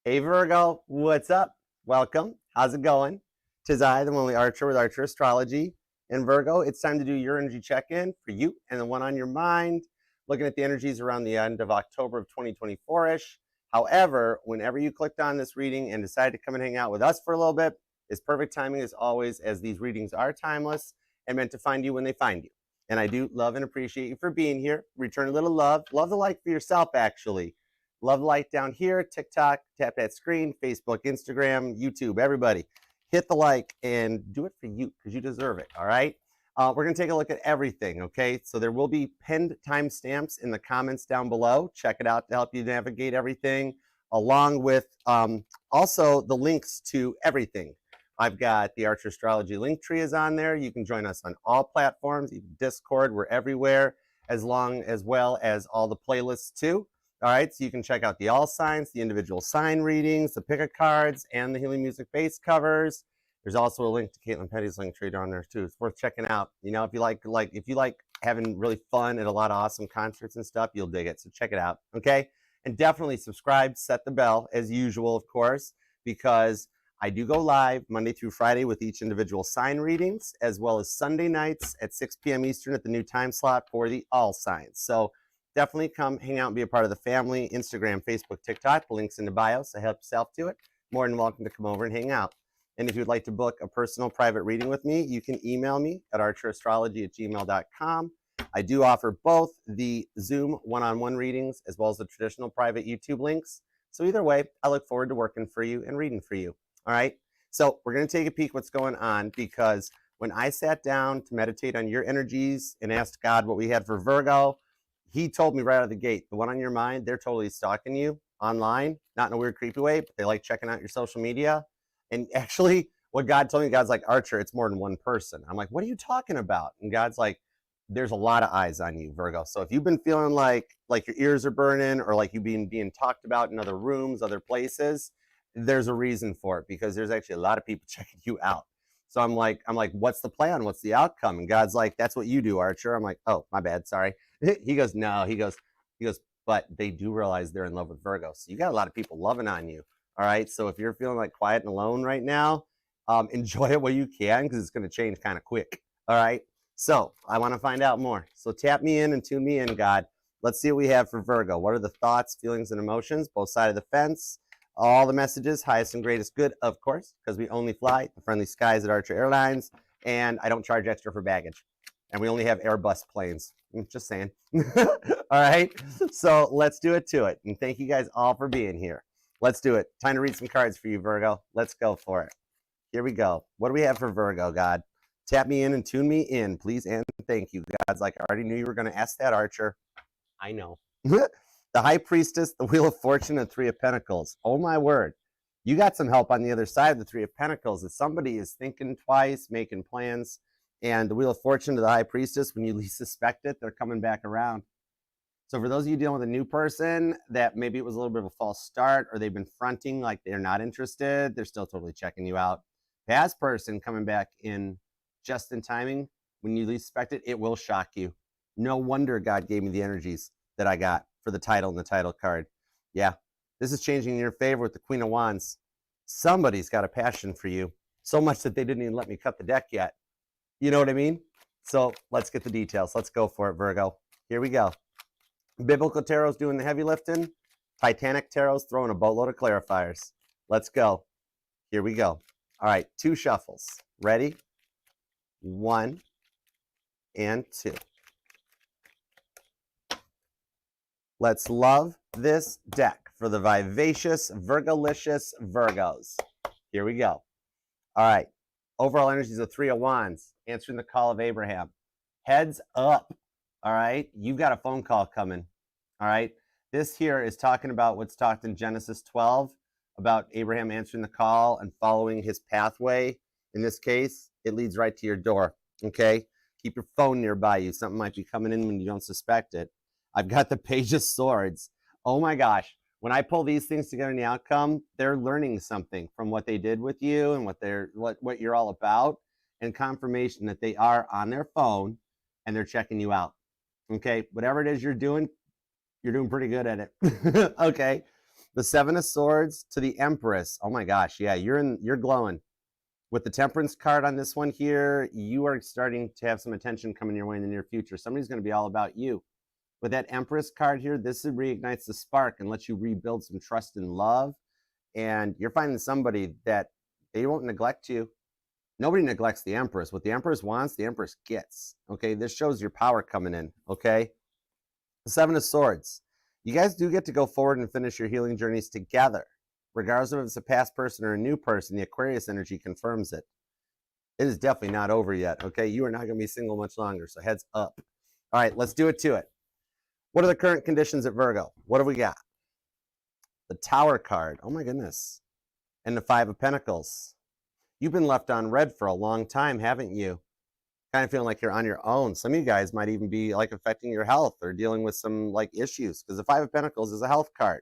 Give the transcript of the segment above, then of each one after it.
Hey Virgo, what's up? Welcome. How's it going? 'Tis I, the only Archer with Archer Astrology. And Virgo, it's time to do your energy check-in for you and the one on your mind, looking at the energies around the end of October of 2024-ish. However, whenever you clicked on this reading and decided to come and hang out with us for a little bit, it's perfect timing as always, as these readings are timeless and meant to find you when they find you. And I do love and appreciate you for being here. Return a little love. Love the like for yourself, actually. Love light down here, TikTok, tap that screen, Facebook, Instagram, YouTube, everybody. Hit the like and do it for you because you deserve it, all right? We're going to take a look at everything, okay? So there will be pinned timestamps in the comments down below. Check it out to help you navigate everything, along with also the links to everything. I've got the Archer Astrology link tree is on there. You can join us on all platforms, even Discord, we're everywhere, as well as all the playlists too. All right, so you can check out the all signs, the individual sign readings, the pick a cards, and the healing music base covers. There's also a link to Caitlin Petty's link tree down there too. It's worth checking out. You know, if you like having really fun at a lot of awesome concerts and stuff, you'll dig it. So check it out, okay? And definitely subscribe, set the bell as usual, of course, because I do go live Monday through Friday with each individual sign readings, as well as Sunday nights at 6 p.m. Eastern at the new time slot for the all signs. So definitely come hang out and be a part of the family. Instagram, Facebook, TikTok, the link's in the bio, so help yourself to it. More than welcome to come over and hang out. And if you'd like to book a personal private reading with me, you can email me at archerastrology@gmail.com. I do offer both the Zoom one-on-one readings as well as the traditional private YouTube links. So either way, I look forward to working for you and reading for you. All right? So we're going to take a peek what's going on, because when I sat down to meditate on your energies and asked God what we had for Virgo, he told me right out of the gate, the one on your mind, they're totally stalking you online, not in a weird, creepy way, but they like checking out your social media. And actually, what God told me, God's like, Archer, it's more than one person. I'm like, what are you talking about? And God's like, there's a lot of eyes on you, Virgo. So if you've been feeling like your ears are burning, or like you've been being talked about in other rooms, other places, there's a reason for it, because there's actually a lot of people checking you out. So I'm like, what's the plan? What's the outcome? And God's like, that's what you do, Archer. I'm like, oh, my bad, sorry. He goes, no, he goes, but they do realize they're in love with Virgo. So you got a lot of people loving on you. All right. So if you're feeling like quiet and alone right now, enjoy it while you can, because it's going to change kind of quick. All right. So I want to find out more. So tap me in and tune me in, God. Let's see what we have for Virgo. What are the thoughts, feelings, and emotions, both sides of the fence? All the messages, highest and greatest good, of course, because we only fly the friendly skies at Archer Airlines, and I don't charge extra for baggage. And we only have Airbus planes. Just saying. All right. So let's do it to it. And thank you guys all for being here. Let's do it. Time to read some cards for you, Virgo. Let's go for it. Here we go. What do we have for Virgo, God? Tap me in and tune me in, please, and thank you. God's like, I already knew you were going to ask that, Archer. I know. The High Priestess, the Wheel of Fortune, and Three of Pentacles. Oh, my word. You got some help on the other side of the Three of Pentacles. If somebody is thinking twice, making plans, and the Wheel of Fortune to the High Priestess, when you least suspect it, they're coming back around. So for those of you dealing with a new person that maybe it was a little bit of a false start, or they've been fronting like they're not interested, they're still totally checking you out. Past person coming back in just in timing, when you least expect it, it will shock you. No wonder God gave me the energies that I got for the title and the title card. Yeah, this is changing in your favor with the Queen of Wands. Somebody's got a passion for you, so much that they didn't even let me cut the deck yet. You know what I mean? So let's get the details. Let's go for it, Virgo. Here we go. Biblical Tarot's doing the heavy lifting. Titanic Tarot's throwing a boatload of clarifiers. Let's go. Here we go. All right, 2 shuffles. Ready? 1 and 2. Let's love this deck for the vivacious, Virgolicious Virgos. Here we go. All right. Overall energies of 3 of Wands, answering the call of Abraham. Heads up. All right. You've got a phone call coming. All right. This here is talking about what's talked in Genesis 12 about Abraham answering the call and following his pathway. In this case, it leads right to your door. Okay. Keep your phone nearby you. Something might be coming in when you don't suspect it. I've got the Page of Swords. Oh my gosh. When I pull these things together in the outcome, they're learning something from what they did with you and what you're all about, and confirmation that they are on their phone and they're checking you out. Okay. Whatever it is you're doing pretty good at it. Okay. The Seven of Swords to the Empress. Oh my gosh, yeah, you're glowing. With the Temperance card on this one here, you are starting to have some attention coming your way in the near future. Somebody's going to be all about you. With that Empress card here, this reignites the spark and lets you rebuild some trust and love. And you're finding somebody that they won't neglect you. Nobody neglects the Empress. What the Empress wants, the Empress gets. Okay, this shows your power coming in. Okay, the Seven of Swords. You guys do get to go forward and finish your healing journeys together. Regardless of if it's a past person or a new person, the Aquarius energy confirms it. It is definitely not over yet, okay? You are not going to be single much longer, so heads up. All right, let's do it to it. What are the current conditions at Virgo? What have we got? The Tower card. Oh, my goodness. And the Five of Pentacles. You've been left on red for a long time, haven't you? Kind of feeling like you're on your own. Some of you guys might even be like affecting your health or dealing with some like issues because the Five of Pentacles is a health card,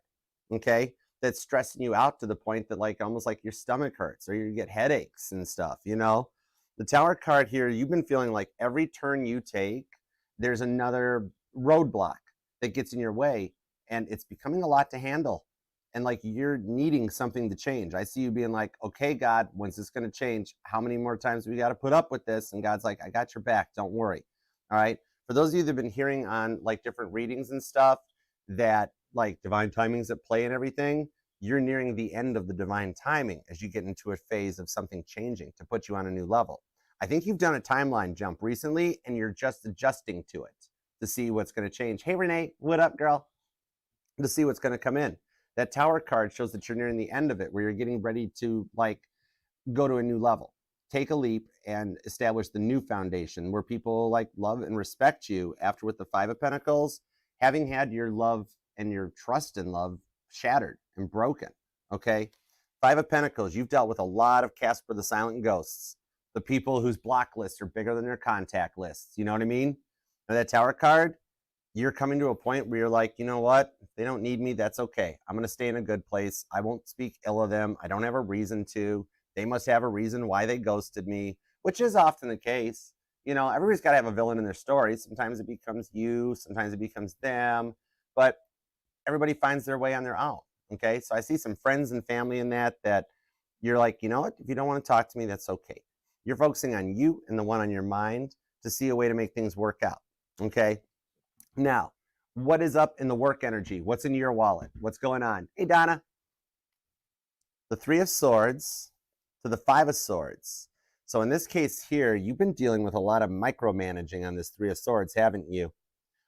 okay? That's stressing you out to the point that like almost like your stomach hurts or you get headaches and stuff, you know? The Tower card here, you've been feeling like every turn you take, there's another roadblock that gets in your way and it's becoming a lot to handle. And like you're needing something to change. I see you being like, okay, God, when's this going to change? How many more times do we got to put up with this? And God's like, I got your back. Don't worry. All right. For those of you that have been hearing on like different readings and stuff that like divine timing's at play and everything, you're nearing the end of the divine timing as you get into a phase of something changing to put you on a new level. I think you've done a timeline jump recently and you're just adjusting to it to see what's going to change. Hey, Renee, what up, girl? To see what's going to come in. That Tower card shows that you're nearing the end of it where you're getting ready to like go to a new level, take a leap and establish the new foundation where people like love and respect you after with the Five of Pentacles, having had your love and your trust in love shattered and broken. Okay. Five of Pentacles, you've dealt with a lot of Casper the Silent Ghosts, the people whose block lists are bigger than their contact lists. You know what I mean? And that Tower card, you're coming to a point where you're like, you know what? If they don't need me, that's okay. I'm going to stay in a good place. I won't speak ill of them. I don't have a reason to. They must have a reason why they ghosted me, which is often the case. You know, everybody's got to have a villain in their story. Sometimes it becomes you, sometimes it becomes them, but everybody finds their way on their own. Okay. So I see some friends and family in that you're like, you know what? If you don't want to talk to me, that's okay. You're focusing on you and the one on your mind to see a way to make things work out. Okay. Now, what is up in the work energy? What's in your wallet? What's going on? Hey, Donna. The Three of Swords to the Five of Swords. So in this case here, you've been dealing with a lot of micromanaging on this Three of Swords, haven't you?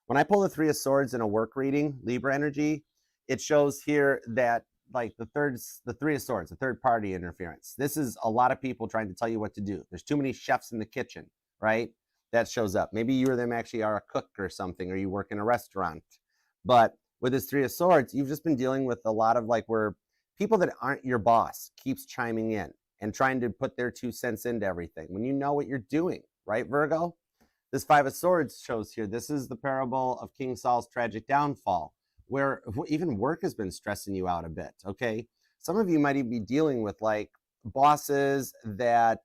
When I pull the Three of Swords in a work reading, Libra energy, it shows here that like the Three of Swords, the third party interference. This is a lot of people trying to tell you what to do. There's too many chefs in the kitchen, right? That shows up. Maybe you or them actually are a cook or something, or you work in a restaurant. But with this Three of Swords, you've just been dealing with a lot of like where people that aren't your boss keeps chiming in and trying to put their 2 cents into everything when you know what you're doing, right, Virgo? This Five of Swords shows here, this is the parable of King Saul's tragic downfall, where even work has been stressing you out a bit, okay? Some of you might even be dealing with like bosses that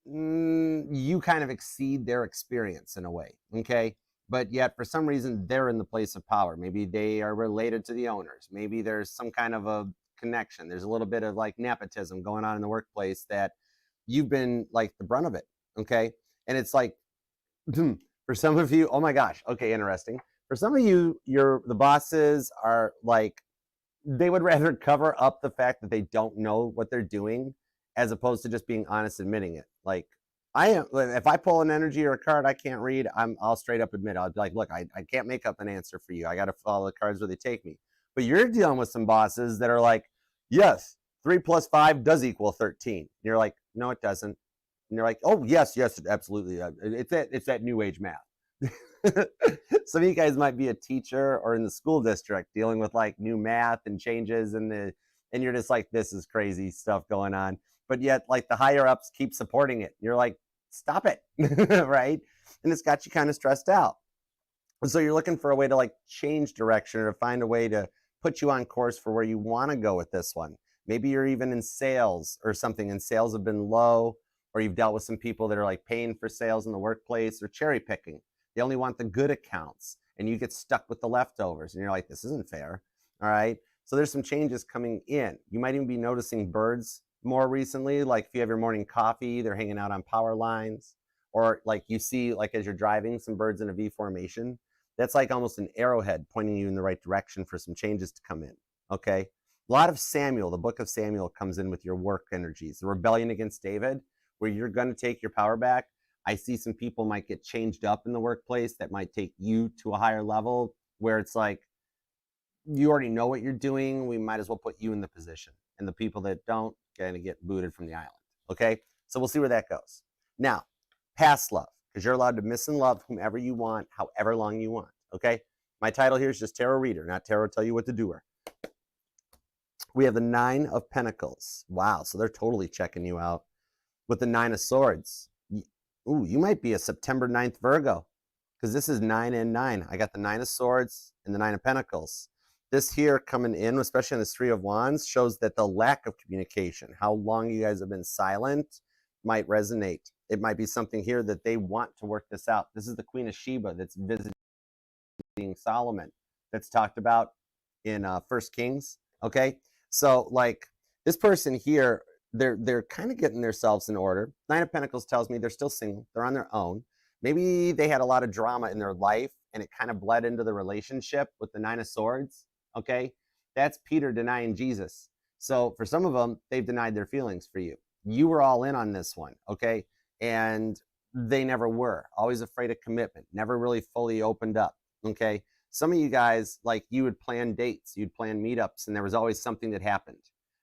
you kind of exceed their experience in a way, okay? But yet for some reason they're in the place of power. Maybe they are related to the owners. Maybe there's some kind of a connection. There's a little bit of like nepotism going on in the workplace that you've been like the brunt of it, okay? And it's like, for some of you, oh my gosh, okay, interesting. For some of you, the bosses are like, they would rather cover up the fact that they don't know what they're doing as opposed to just being honest, admitting it. Like if I pull an energy or a card I can't read, I'll straight up admit, I'll be like, look, I can't make up an answer for you. I got to follow the cards where they take me. But you're dealing with some bosses that are like, yes, 3 + 5 does equal 13. And you're like, no, it doesn't. And you're like, oh, yes, absolutely. It's that new age math. Some of you guys might be a teacher or in the school district dealing with like new math and changes and you're just like, this is crazy stuff going on. But yet like the higher ups keep supporting it. You're like, stop it, right? And it's got you kind of stressed out. And so you're looking for a way to like change direction or to find a way to put you on course for where you want to go with this one. Maybe you're even in sales or something and sales have been low, or you've dealt with some people that are like paying for sales in the workplace or cherry picking. They only want the good accounts and you get stuck with the leftovers and you're like, this isn't fair. All right. So there's some changes coming in. You might even be noticing birds more recently, like if you have your morning coffee, they're hanging out on power lines, or like you see, like as you're driving, some birds in a V formation. That's like almost an arrowhead pointing you in the right direction for some changes to come in, okay? A lot of Samuel, the book of Samuel, comes in with your work energies. The rebellion against David, where you're going to take your power back. I see some people might get changed up in the workplace that might take you to a higher level, where it's like, you already know what you're doing. We might as well put you in the position. And the people that don't, going to get booted from the island, okay? So we'll see where that goes. Now, past love, because you're allowed to miss and love whomever you want, however long you want, okay? My title here is just Tarot Reader, not Tarot Tell You What to Do. We have the Nine of Pentacles. Wow, so they're totally checking you out. With the Nine of Swords. Ooh, you might be a September 9th Virgo, because this is 9 and 9. I got the Nine of Swords and the Nine of Pentacles. This here coming in, especially on this Three of Wands, shows that the lack of communication, how long you guys have been silent, might resonate. It might be something here that they want to work this out. This is the Queen of Sheba that's visiting Solomon, that's talked about in 1 Kings, okay? So like this person here, they're kind of getting themselves in order. Nine of Pentacles tells me they're still single, they're on their own. Maybe they had a lot of drama in their life and it kind of bled into the relationship with the Nine of Swords, okay? That's Peter denying Jesus. So for some of them, they've denied their feelings for you. You were all in on this one, okay? And they never were. Always afraid of commitment, never really fully opened up, okay? Some of you guys, like you would plan dates, you'd plan meetups, and there was always something that happened.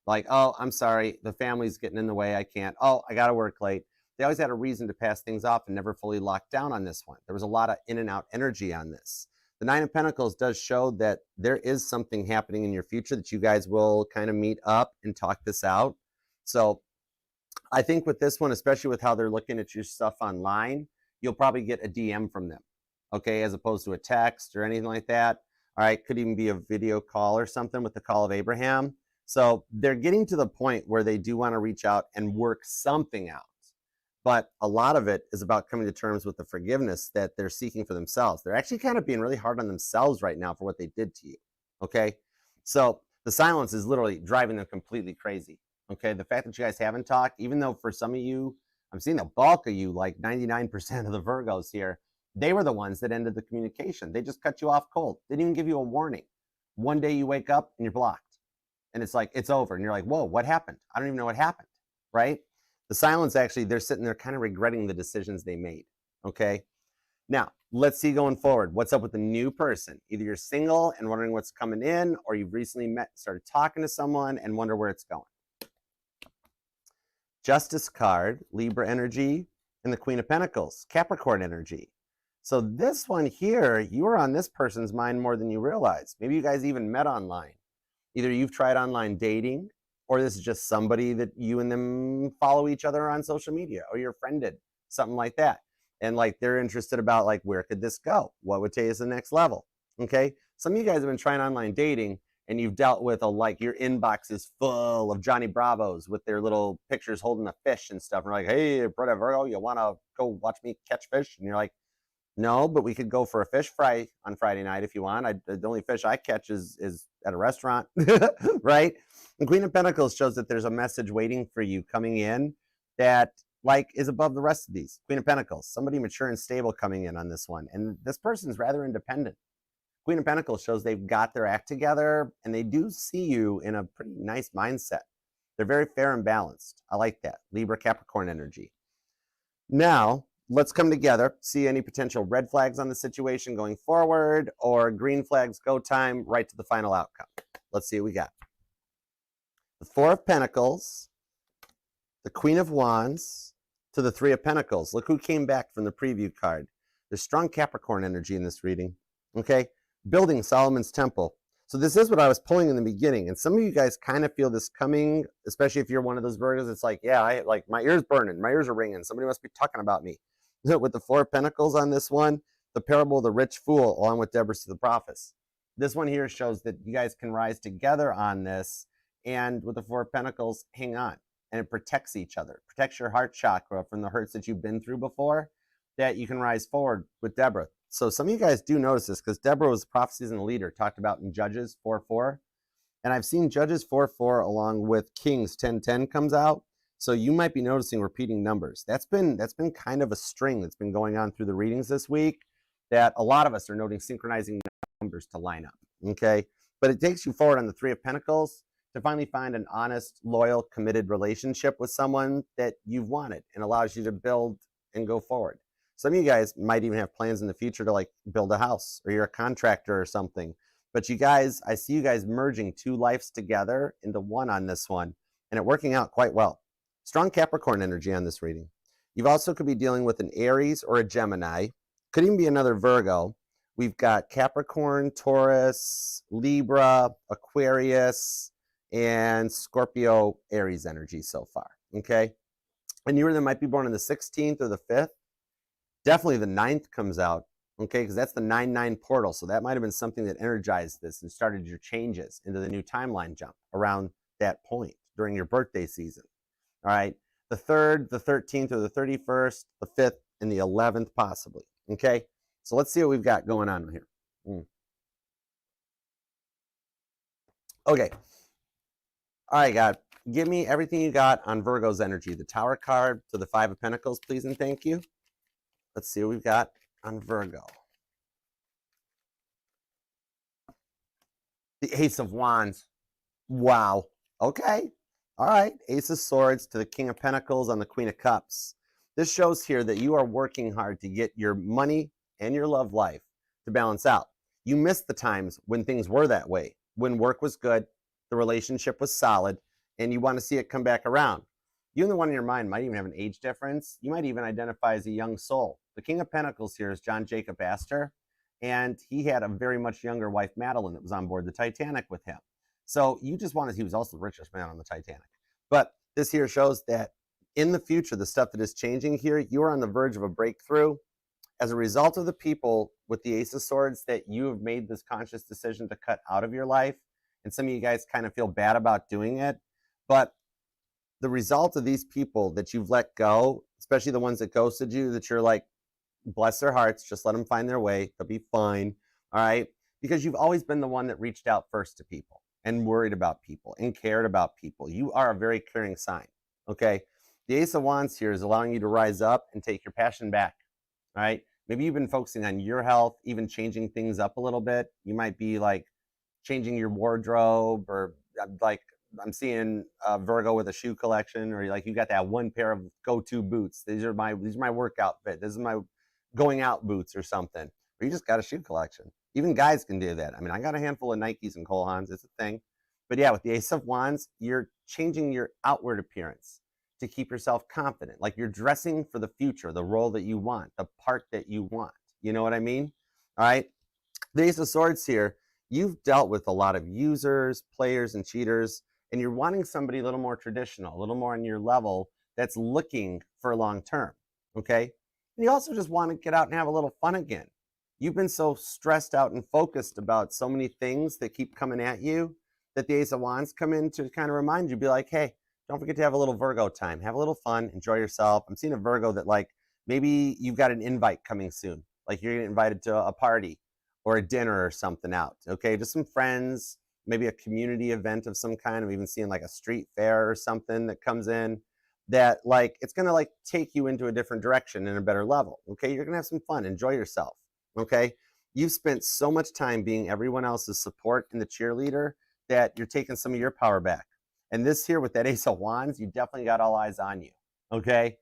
Like, oh, I'm sorry, the family's getting in the way, I can't. Oh, I gotta work late. They always had a reason to pass things off and never fully locked down on this one. There was a lot of in and out energy on this. The Nine of Pentacles does show that there is something happening in your future that you guys will kind of meet up and talk this out. So I think with this one, especially with how they're looking at your stuff online, you'll probably get a DM from them, okay, as opposed to a text or anything like that. All right, could even be a video call or something with the call of Abraham. So they're getting to the point where they do want to reach out and work something out. But a lot of it is about coming to terms with the forgiveness that they're seeking for themselves. They're actually kind of being really hard on themselves right now for what they did to you, okay? So the silence is literally driving them completely crazy, okay? The fact that you guys haven't talked, even though for some of you, I'm seeing the bulk of you, like 99% of the Virgos here, they were the ones that ended the communication. They just cut you off cold. They didn't even give you a warning. One day you wake up and you're blocked. And it's like, it's over. And you're like, whoa, what happened? I don't even know what happened, right? The silence, actually, they're sitting there kind of regretting the decisions they made, okay? Now, let's see going forward. What's up with the new person? Either you're single and wondering what's coming in, or you've recently met, started talking to someone and wonder where it's going. Justice card, Libra energy, and the Queen of Pentacles, Capricorn energy. So this one here, you are on this person's mind more than you realize. Maybe you guys even met online. Either you've tried online dating, or this is just somebody that you and them follow each other on social media, or you're friended, something like that. And like they're interested about like, where could this go? What would take us to the next level? Okay. Some of you guys have been trying online dating and you've dealt with like your inbox is full of Johnny Bravos with their little pictures holding a fish and stuff. And you're like, hey, brother Virgo, you want to go watch me catch fish? And you're like, no, but we could go for a fish fry on Friday night if you want. The only fish I catch is at a restaurant, right? The Queen of Pentacles shows that there's a message waiting for you coming in that like is above the rest of these. Queen of Pentacles, somebody mature and stable coming in on this one. And this person's rather independent. Queen of Pentacles shows they've got their act together and they do see you in a pretty nice mindset. They're very fair and balanced. I like that. Libra, Capricorn energy. Now, let's come together, see any potential red flags on the situation going forward or green flags, go time, right to the final outcome. Let's see what we got. The Four of Pentacles, the Queen of Wands, to the Three of Pentacles. Look who came back from the preview card. There's strong Capricorn energy in this reading, okay? Building Solomon's Temple. So this is what I was pulling in the beginning, and some of you guys kind of feel this coming, especially if you're one of those Virgos. It's like, yeah, I like my ears burning, my ears are ringing. Somebody must be talking about me. With the Four of Pentacles on this one, the parable of the rich fool, along with Deborah to the prophets. This one here shows that you guys can rise together on this, and with the Four of Pentacles, hang on. And it protects each other, protects your heart chakra from the hurts that you've been through before, that you can rise forward with Deborah. So some of you guys do notice this, because Deborah was prophecies and a leader, talked about in Judges 4:4. And I've seen Judges 4-4 along with Kings 10-10 comes out. So you might be noticing repeating numbers. That's been kind of a string that's been going on through the readings this week, that a lot of us are noting synchronizing numbers to line up, okay? But it takes you forward on the Three of Pentacles to finally find an honest, loyal, committed relationship with someone that you've wanted, and allows you to build and go forward. Some of you guys might even have plans in the future to like build a house, or you're a contractor or something. But you guys, I see you guys merging two lives together into one on this one, and it working out quite well. Strong Capricorn energy on this reading. You also could be dealing with an Aries or a Gemini. Could even be another Virgo. We've got Capricorn, Taurus, Libra, Aquarius, and Scorpio, Aries energy so far, okay? And you either might be born on the 16th or the 5th. Definitely the 9th comes out, okay, because that's the 9-9 portal. So that might have been something that energized this and started your changes into the new timeline jump around that point during your birthday season. All right, the 3rd, the 13th, or the 31st, the 5th, and the 11th possibly, okay? So let's see what we've got going on here. Okay. All right, God, give me everything you got on Virgo's energy. The Tower card to the 5 of Pentacles, please and thank you. Let's see what we've got on Virgo. The Ace of Wands. Wow. Okay. All right. Ace of Swords to the King of Pentacles on the Queen of Cups. This shows here that you are working hard to get your money and your love life to balance out. You missed the times when things were that way, when work was good, the relationship was solid, and you want to see it come back around. You and the one in your mind might even have an age difference. You might even identify as a young soul. The King of Pentacles here is John Jacob Astor, and he had a very much younger wife, Madeline, that was on board the Titanic with him. So you just wanted, he was also the richest man on the Titanic. But this here shows that in the future, the stuff that is changing here, you are on the verge of a breakthrough as a result of the people with the Ace of Swords that you have made this conscious decision to cut out of your life. And some of you guys kind of feel bad about doing it. But the result of these people that you've let go, especially the ones that ghosted you, that you're like, bless their hearts, just let them find their way, they'll be fine, all right? Because you've always been the one that reached out first to people and worried about people and cared about people. You are a very caring sign, okay? The Ace of Wands here is allowing you to rise up and take your passion back, all right? Maybe you've been focusing on your health, even changing things up a little bit. You might be like changing your wardrobe, or like I'm seeing Virgo with a shoe collection, or like you got that one pair of go-to boots. These are my workout fit. This is my going out boots or something. Or you just got a shoe collection. Even guys can do that. I mean, I got a handful of Nikes and Cole Haans. It's a thing. But yeah, with the Ace of Wands, you're changing your outward appearance to keep yourself confident. Like you're dressing for the future, the role that you want, the part that you want. You know what I mean? All right. The Ace of Swords here, you've dealt with a lot of users, players, and cheaters, and you're wanting somebody a little more traditional, a little more on your level that's looking for long term, okay? And you also just want to get out and have a little fun again. You've been so stressed out and focused about so many things that keep coming at you that the Ace of Wands come in to kind of remind you, be like, hey, don't forget to have a little Virgo time. Have a little fun, enjoy yourself. I'm seeing a Virgo that like, maybe you've got an invite coming soon. Like you're getting invited to a party or a dinner or something out, okay? Just some friends, maybe a community event of some kind. I'm even seeing like a street fair or something that comes in that like, it's gonna like take you into a different direction and a better level, okay? You're gonna have some fun, enjoy yourself, okay? You've spent so much time being everyone else's support and the cheerleader that you're taking some of your power back. And this here with that Ace of Wands, you definitely got all eyes on you, okay?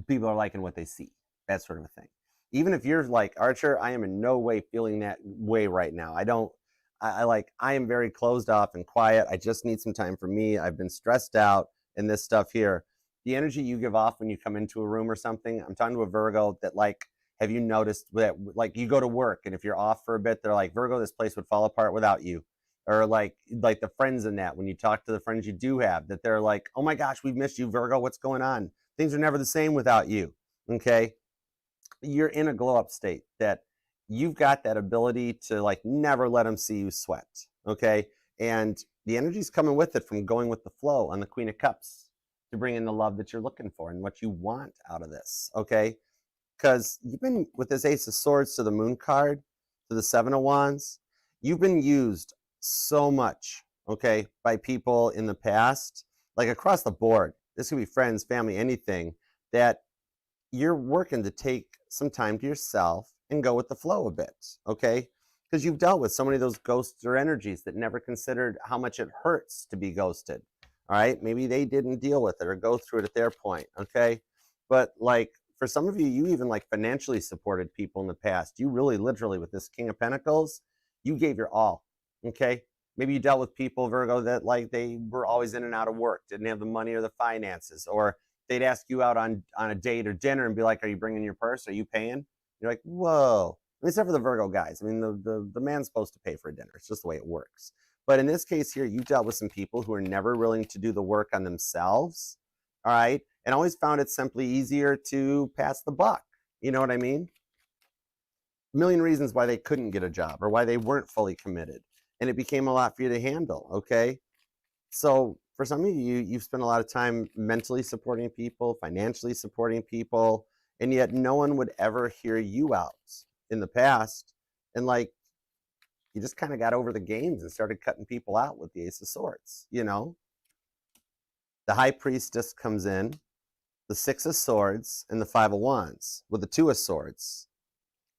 People are liking what they see, that sort of a thing. Even if you're like, Archer, I am in no way feeling that way right now. I am very closed off and quiet. I just need some time for me. I've been stressed out and this stuff here. The energy you give off when you come into a room or something, I'm talking to a Virgo that like, have you noticed that like you go to work and if you're off for a bit, they're like, Virgo, this place would fall apart without you. Or like the friends in that, when you talk to the friends you do have, that they're like, oh my gosh, we've missed you, Virgo, what's going on? Things are never the same without you, okay? You're in a glow up state that you've got that ability to like never let them see you sweat, okay? And the energy's coming with it from going with the flow on the Queen of Cups to bring in the love that you're looking for and what you want out of this, okay? Because you've been with this Ace of Swords to the Moon card, to the Seven of Wands, you've been used so much, okay, by people in the past, like across the board. This could be friends, family, anything, that you're working to take some time to yourself and go with the flow a bit, okay? Because you've dealt with so many of those ghosts or energies that never considered how much it hurts to be ghosted, all right? Maybe they didn't deal with it or go through it at their point, okay? But like for some of you, you even like financially supported people in the past. You really literally, with this King of Pentacles, you gave your all, okay? Maybe you dealt with people, Virgo, that like they were always in and out of work, didn't have the money or the finances, or they'd ask you out on a date or dinner and be like, are you bringing your purse? Are you paying? You're like, whoa. Except for the Virgo guys. I mean, the man's supposed to pay for a dinner. It's just the way it works. But in this case here, you dealt with some people who are never willing to do the work on themselves, all right? And always found it simply easier to pass the buck. You know what I mean? A million reasons why they couldn't get a job or why they weren't fully committed. And it became a lot for you to handle, okay? So for some of you, you've spent a lot of time mentally supporting people, financially supporting people, and yet no one would ever hear you out in the past. And like, you just kind of got over the games and started cutting people out with the Ace of Swords, you know? The High Priestess comes in, the Six of Swords, and the Five of Wands with the Two of Swords,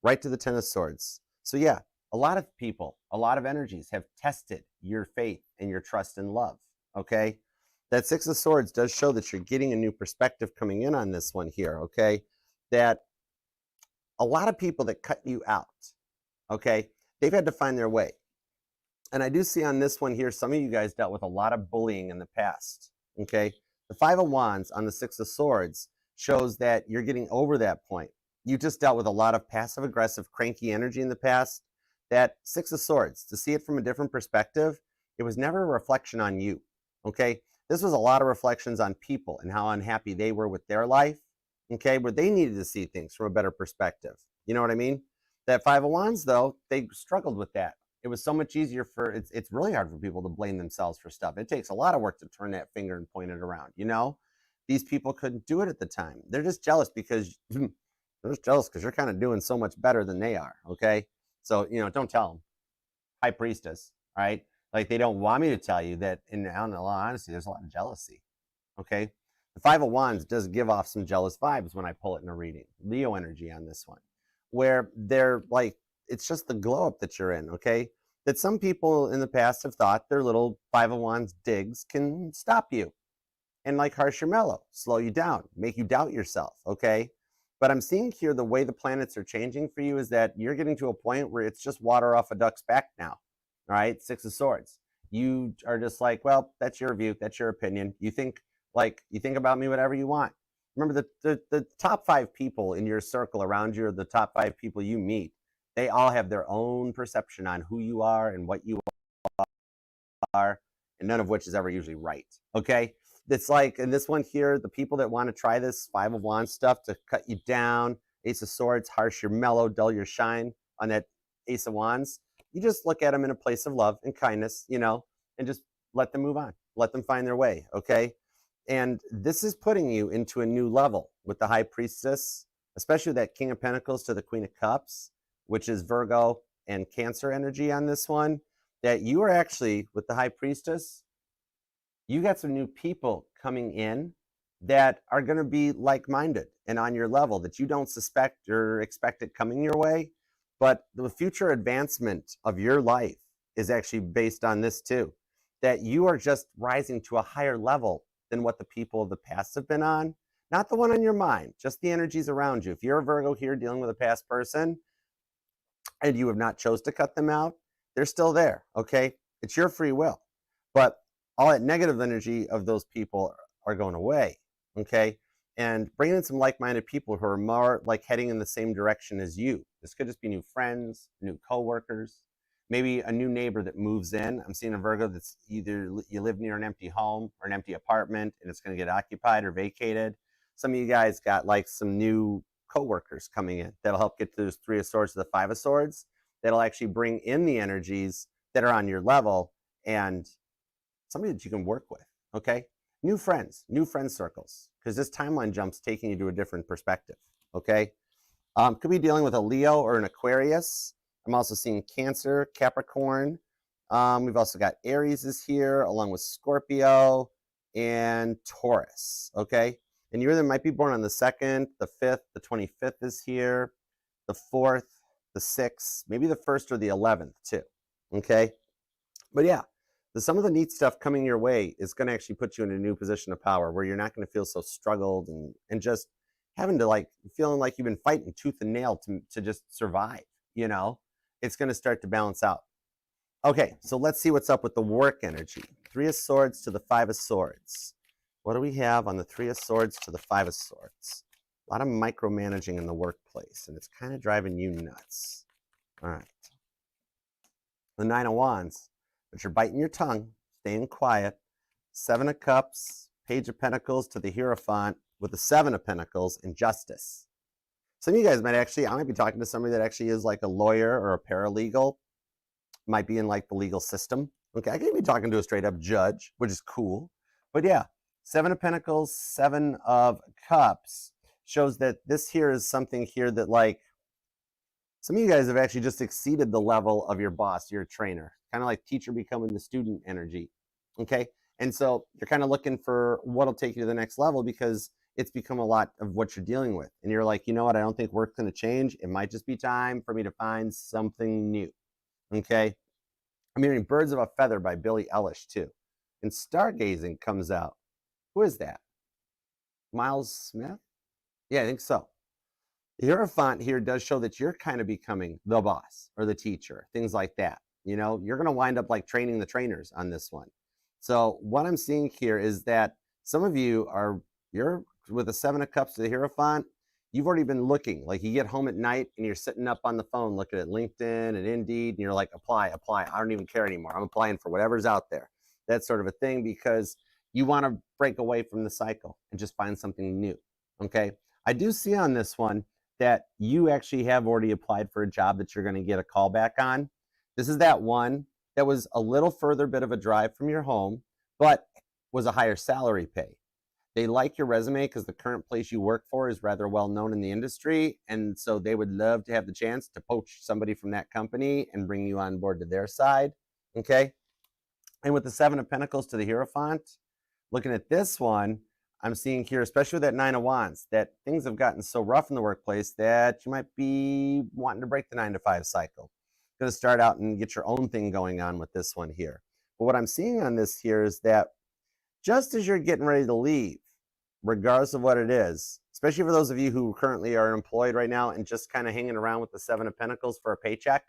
right to the Ten of Swords. So yeah, a lot of people, a lot of energies have tested your faith and your trust and love, okay? That Six of Swords does show that you're getting a new perspective coming in on this one here, okay? That a lot of people that cut you out, okay, they've had to find their way. And I do see on this one here, some of you guys dealt with a lot of bullying in the past, okay? The Five of Wands on the Six of Swords shows that you're getting over that point. You just dealt with a lot of passive-aggressive, cranky energy in the past. That Six of Swords, to see it from a different perspective, it was never a reflection on you, okay? This was a lot of reflections on people and how unhappy they were with their life, okay? Where they needed to see things from a better perspective. You know what I mean? That Five of Wands, though, they struggled with that. It was so much easier for, it's really hard for people to blame themselves for stuff. It takes a lot of work to turn that finger and point it around, you know? These people couldn't do it at the time. They're just jealous because you're kind of doing so much better than they are, okay? So, you know, don't tell them. High Priestess, right? Like, they don't want me to tell you that, in all honesty, there's a lot of jealousy, okay? The Five of Wands does give off some jealous vibes when I pull it in a reading. Leo energy on this one, where they're like, it's just the glow up that you're in, okay? That some people in the past have thought their little Five of Wands digs can stop you and like harsh your mellow, slow you down, make you doubt yourself, okay? But I'm seeing here the way the planets are changing for you is that you're getting to a point where it's just water off a duck's back now, all right? Six of Swords. You are just like, well, that's your view, that's your opinion. You think about me whatever you want. Remember, the top 5 people in your circle around you, or the top 5 people you meet, they all have their own perception on who you are and what you are, and none of which is ever usually right, okay? It's like, in this one here, the people that want to try this Five of Wands stuff to cut you down, Ace of Swords, harsh your mellow, dull your shine on that Ace of Wands, you just look at them in a place of love and kindness, you know, and just let them move on. Let them find their way, okay? And this is putting you into a new level with the High Priestess, especially that King of Pentacles to the Queen of Cups, which is Virgo and Cancer energy on this one, that you are actually, with the High Priestess, you got some new people coming in that are going to be like-minded and on your level that you don't suspect or expect it coming your way. But the future advancement of your life is actually based on this too, that you are just rising to a higher level than what the people of the past have been on. Not the one on your mind, just the energies around you. If you're a Virgo here dealing with a past person and you have not chose to cut them out, they're still there, okay? It's your free will. But all that negative energy of those people are going away, okay? And bringing in some like-minded people who are more like heading in the same direction as you. This could just be new friends, new coworkers, maybe a new neighbor that moves in. I'm seeing a Virgo that's either you live near an empty home or an empty apartment and it's going to get occupied or vacated. Some of you guys got like some new coworkers coming in that'll help get those Three of Swords to the Five of Swords. That'll actually bring in the energies that are on your level and somebody that you can work with, okay? New friend circles, because this timeline jump's taking you to a different perspective, okay? Could be dealing with a Leo or an Aquarius. I'm also seeing Cancer, Capricorn, We've also got Aries is here, along with Scorpio and Taurus, okay? And you either might be born on the 2nd, the 5th, the 25th is here, the 4th, the 6th, maybe the 1st or the 11th too, okay? But yeah, some of the neat stuff coming your way is going to actually put you in a new position of power where you're not going to feel so struggled and just having to like feeling like you've been fighting tooth and nail to just survive, you know? It's going to start to balance out. Okay, so let's see what's up with the work energy. 3 of Swords to the 5 of Swords. What do we have on the 3 of Swords to the 5 of Swords? A lot of micromanaging in the workplace, and it's kind of driving you nuts. All right. The 9 of Wands, but you're biting your tongue, staying quiet. 7 of Cups, Page of Pentacles to the Hierophant with the 7 of Pentacles and Justice. Some of you guys might actually, I might be talking to somebody that actually is like a lawyer or a paralegal, might be in like the legal system. Okay, I could be talking to a straight up judge, which is cool. But yeah, 7 of Pentacles, 7 of Cups shows that this here is something here that like, some of you guys have actually just exceeded the level of your boss, your trainer, kind of like teacher becoming the student energy, okay? And so you're kind of looking for what'll take you to the next level because it's become a lot of what you're dealing with. And you're like, you know what, I don't think work's gonna change. It might just be time for me to find something new, okay? I'm hearing Birds of a Feather by Billie Eilish too. And Stargazing comes out. Who is that? Miles Smith? Yeah, I think so. The Hierophant here does show that you're kind of becoming the boss or the teacher, things like that. You know, you're going to wind up like training the trainers on this one. So what I'm seeing here is that some of you you're with the 7 of Cups to the Hierophant, you've already been looking. Like you get home at night and you're sitting up on the phone looking at LinkedIn and Indeed, and you're like, apply. I don't even care anymore. I'm applying for whatever's out there. That sort of a thing because you want to break away from the cycle and just find something new, okay? I do see on this one that you actually have already applied for a job that you're going to get a call back on. This is that one that was a little further bit of a drive from your home, but was a higher salary pay. They like your resume because the current place you work for is rather well known in the industry. And so they would love to have the chance to poach somebody from that company and bring you on board to their side, okay? And with the 7 of Pentacles to the Hierophant, looking at this one, I'm seeing here, especially with that 9 of Wands, that things have gotten so rough in the workplace that you might be wanting to break the 9 to 5 cycle. Going to start out and get your own thing going on with this one here. But what I'm seeing on this here is that just as you're getting ready to leave, regardless of what it is, especially for those of you who currently are employed right now and just kind of hanging around with the 7 of Pentacles for a paycheck,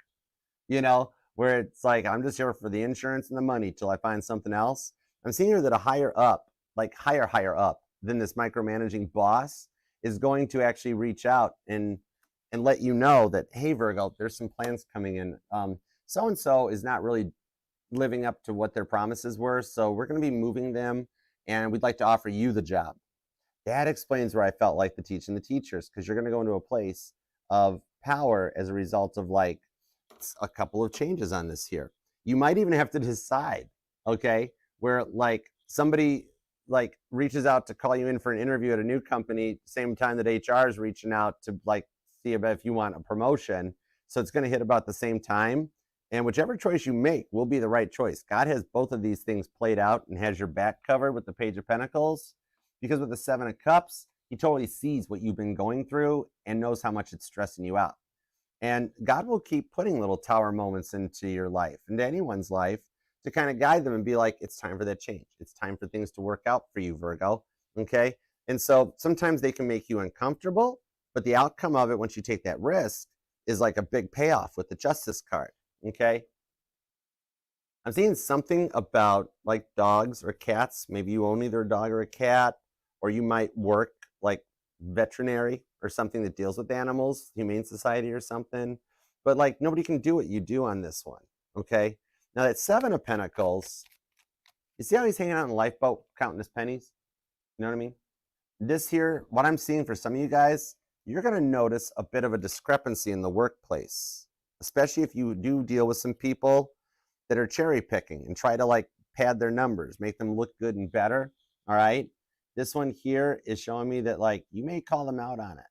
you know, where it's like, I'm just here for the insurance and the money till I find something else. I'm seeing here that a higher up, like higher up than this micromanaging boss is going to actually reach out and let you know that, hey, Virgo, there's some plans coming in. So-and-so is not really living up to what their promises were. So we're going to be moving them and we'd like to offer you the job. That explains where I felt like the teaching the teachers, because you're going to go into a place of power as a result of like a couple of changes on this here. You might even have to decide, okay, where like somebody like reaches out to call you in for an interview at a new company, same time that HR is reaching out to like see about if you want a promotion. So it's going to hit about the same time. And whichever choice you make will be the right choice. God has both of these things played out and has your back covered with the Page of Pentacles, because with the 7 of Cups, he totally sees what you've been going through and knows how much it's stressing you out. And God will keep putting little tower moments into your life, into anyone's life, to kind of guide them and be like, it's time for that change. It's time for things to work out for you, Virgo, okay? And so sometimes they can make you uncomfortable, but the outcome of it, once you take that risk, is like a big payoff with the Justice card, okay? I'm seeing something about like dogs or cats. Maybe you own either a dog or a cat, or you might work like veterinary or something that deals with animals, Humane Society or something. But like nobody can do what you do on this one, okay? Now that 7 of Pentacles, you see how he's hanging out in a lifeboat counting his pennies? You know what I mean? This here, what I'm seeing for some of you guys, you're going to notice a bit of a discrepancy in the workplace, especially if you do deal with some people that are cherry picking and try to like pad their numbers, make them look good and better, all right? This one here is showing me that like you may call them out on it,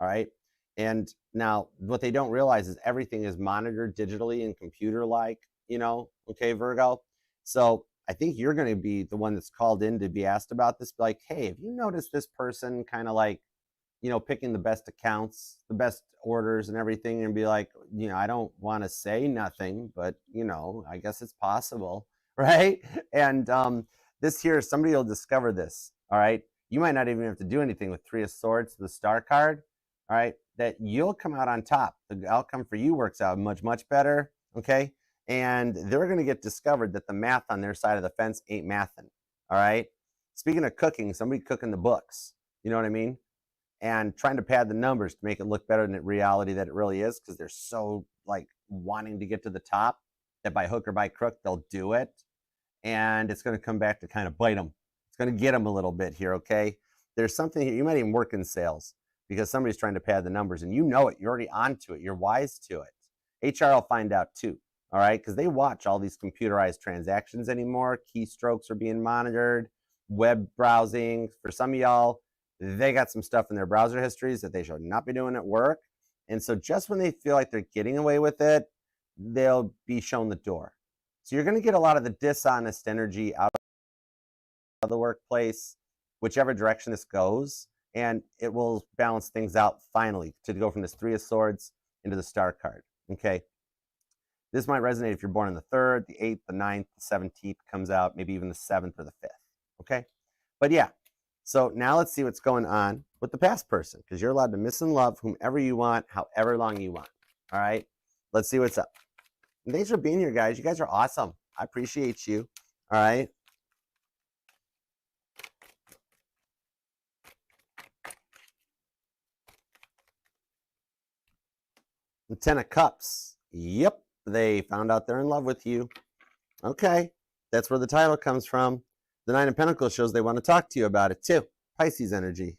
all right? And now what they don't realize is everything is monitored digitally and computer-like, you know, okay, Virgo. So I think you're going to be the one that's called in to be asked about this. Like, hey, have you noticed this person kind of like, you know, picking the best accounts, the best orders and everything, and be like, you know, I don't want to say nothing, but, you know, I guess it's possible, right? And this here, somebody will discover this, all right? You might not even have to do anything with Three of Swords, the Star card, all right? That you'll come out on top. The outcome for you works out much, much better, okay? And they're going to get discovered that the math on their side of the fence ain't mathing, all right? Speaking of cooking, somebody cooking the books, you know what I mean? And trying to pad the numbers to make it look better than the reality that it really is, because they're so like wanting to get to the top that by hook or by crook, they'll do it. And it's going to come back to kind of bite them. It's going to get them a little bit here, okay? There's something here. You might even work in sales because somebody's trying to pad the numbers and you know it. You're already onto it. You're wise to it. HR will find out too, all right? Because they watch all these computerized transactions anymore. Keystrokes are being monitored, web browsing. For some of y'all, they got some stuff in their browser histories that they should not be doing at work. And so just when they feel like they're getting away with it, they'll be shown the door. So you're going to get a lot of the dishonest energy out of the workplace, whichever direction this goes, and it will balance things out finally to go from this Three of Swords into the Star card, okay? This might resonate if you're born on the 3rd, the 8th, the 9th, the 17th comes out, maybe even the 7th or the 5th, okay? But yeah, so now let's see what's going on with the past person, because you're allowed to miss and love whomever you want, however long you want, all right? Let's see what's up. And thanks for being here, guys. You guys are awesome. I appreciate you, all right? The 10 of Cups. Yep, they found out they're in love with you. Okay, that's where the title comes from. The 9 of Pentacles shows they want to talk to you about it too. Pisces energy.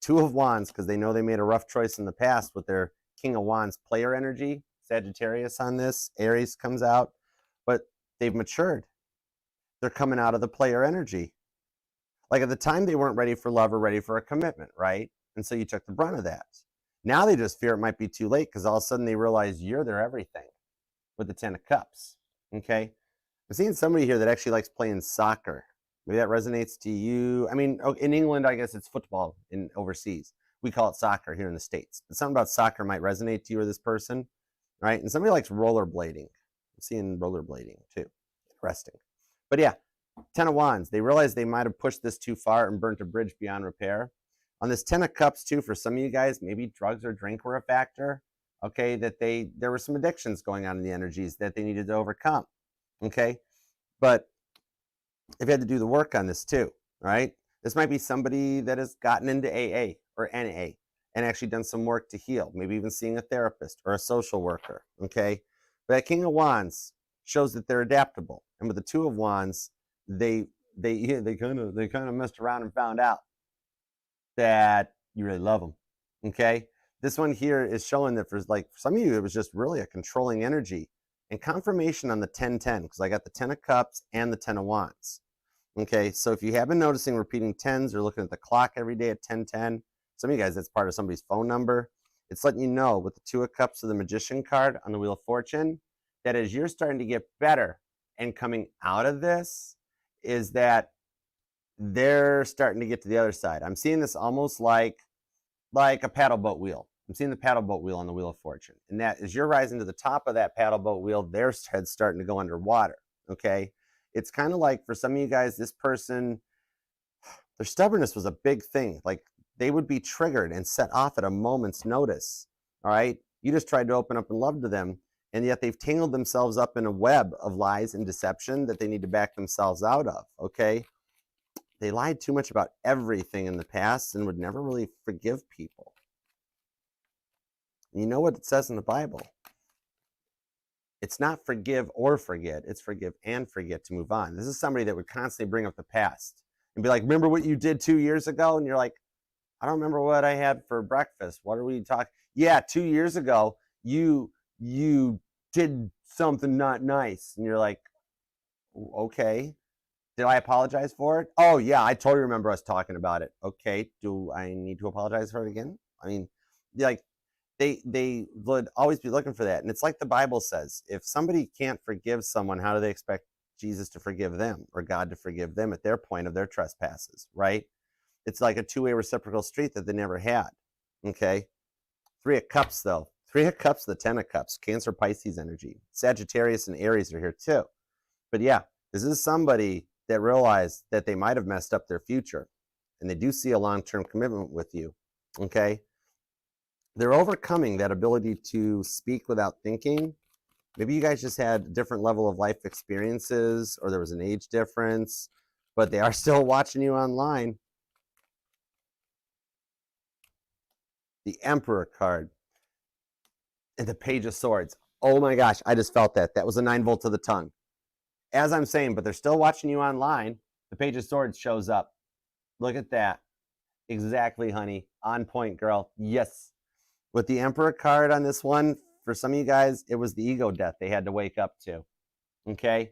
2 of Wands, because they know they made a rough choice in the past with their King of Wands player energy. Sagittarius on this. Aries comes out. But they've matured. They're coming out of the player energy. Like at the time, they weren't ready for love or ready for a commitment, right? And so you took the brunt of that. Now they just fear it might be too late because all of a sudden they realize you're their everything with the 10 of Cups, okay? I'm seeing somebody here that actually likes playing soccer. Maybe that resonates to you. I mean, in England, I guess it's football in overseas. We call it soccer here in the States. But something about soccer might resonate to you or this person, right? And somebody likes rollerblading. I'm seeing rollerblading too. Interesting. But yeah, 10 of Wands. They realize they might have pushed this too far and burnt a bridge beyond repair. On this 10 of Cups too, for some of you guys, maybe drugs or drink were a factor, okay, that there were some addictions going on in the energies that they needed to overcome, okay? But they've had to do the work on this too, right? This might be somebody that has gotten into AA or NA and actually done some work to heal, maybe even seeing a therapist or a social worker, okay? But that King of Wands shows that they're adaptable. And with the 2 of Wands, they kind of messed around and found out that you really love them, okay? This one here is showing that for some of you, it was just really a controlling energy and confirmation on the 10-10, because I got the 10 of Cups and the 10 of Wands, okay? So if you have been noticing repeating 10s or looking at the clock every day at 10-10, some of you guys, that's part of somebody's phone number. It's letting you know with the 2 of Cups of the Magician card on the Wheel of Fortune, that as you're starting to get better and coming out of this, is that they're starting to get to the other side. I'm seeing this almost like a paddle boat wheel. I'm seeing the paddle boat wheel on the Wheel of Fortune. And that as you're rising to the top of that paddle boat wheel, their head's starting to go underwater, okay? It's kind of like for some of you guys, this person, their stubbornness was a big thing. Like they would be triggered and set off at a moment's notice, all right? You just tried to open up and love to them, and yet they've tangled themselves up in a web of lies and deception that they need to back themselves out of, okay? They lied too much about everything in the past and would never really forgive people. You know what it says in the Bible? It's not forgive or forget. It's forgive and forget to move on. This is somebody that would constantly bring up the past and be like, remember what you did 2 years ago? And you're like, I don't remember what I had for breakfast. What are we talking? Yeah, 2 years ago, you did something not nice. And you're like, okay. Did I apologize for it? Oh, yeah, I totally remember us talking about it. Okay, do I need to apologize for it again? I mean, like, they would always be looking for that. And it's like the Bible says, if somebody can't forgive someone, how do they expect Jesus to forgive them or God to forgive them at their point of their trespasses, right? It's like a two-way reciprocal street that they never had, okay? Three of Cups, though. Three of Cups, the Ten of Cups, Cancer, Pisces energy. Sagittarius and Aries are here too. But yeah, this is somebody that realized that they might have messed up their future, and they do see a long-term commitment with you, okay? They're overcoming that ability to speak without thinking. Maybe you guys just had a different level of life experiences, or there was an age difference, but they are still watching you online. The Emperor card and the Page of Swords. Oh my gosh, I just felt that. That was a 9-volt to the tongue. As I'm saying, but they're still watching you online. The Page of Swords shows up. Look at that. Exactly, honey. On point, girl. Yes. With the Emperor card on this one, for some of you guys, it was the ego death they had to wake up to. Okay?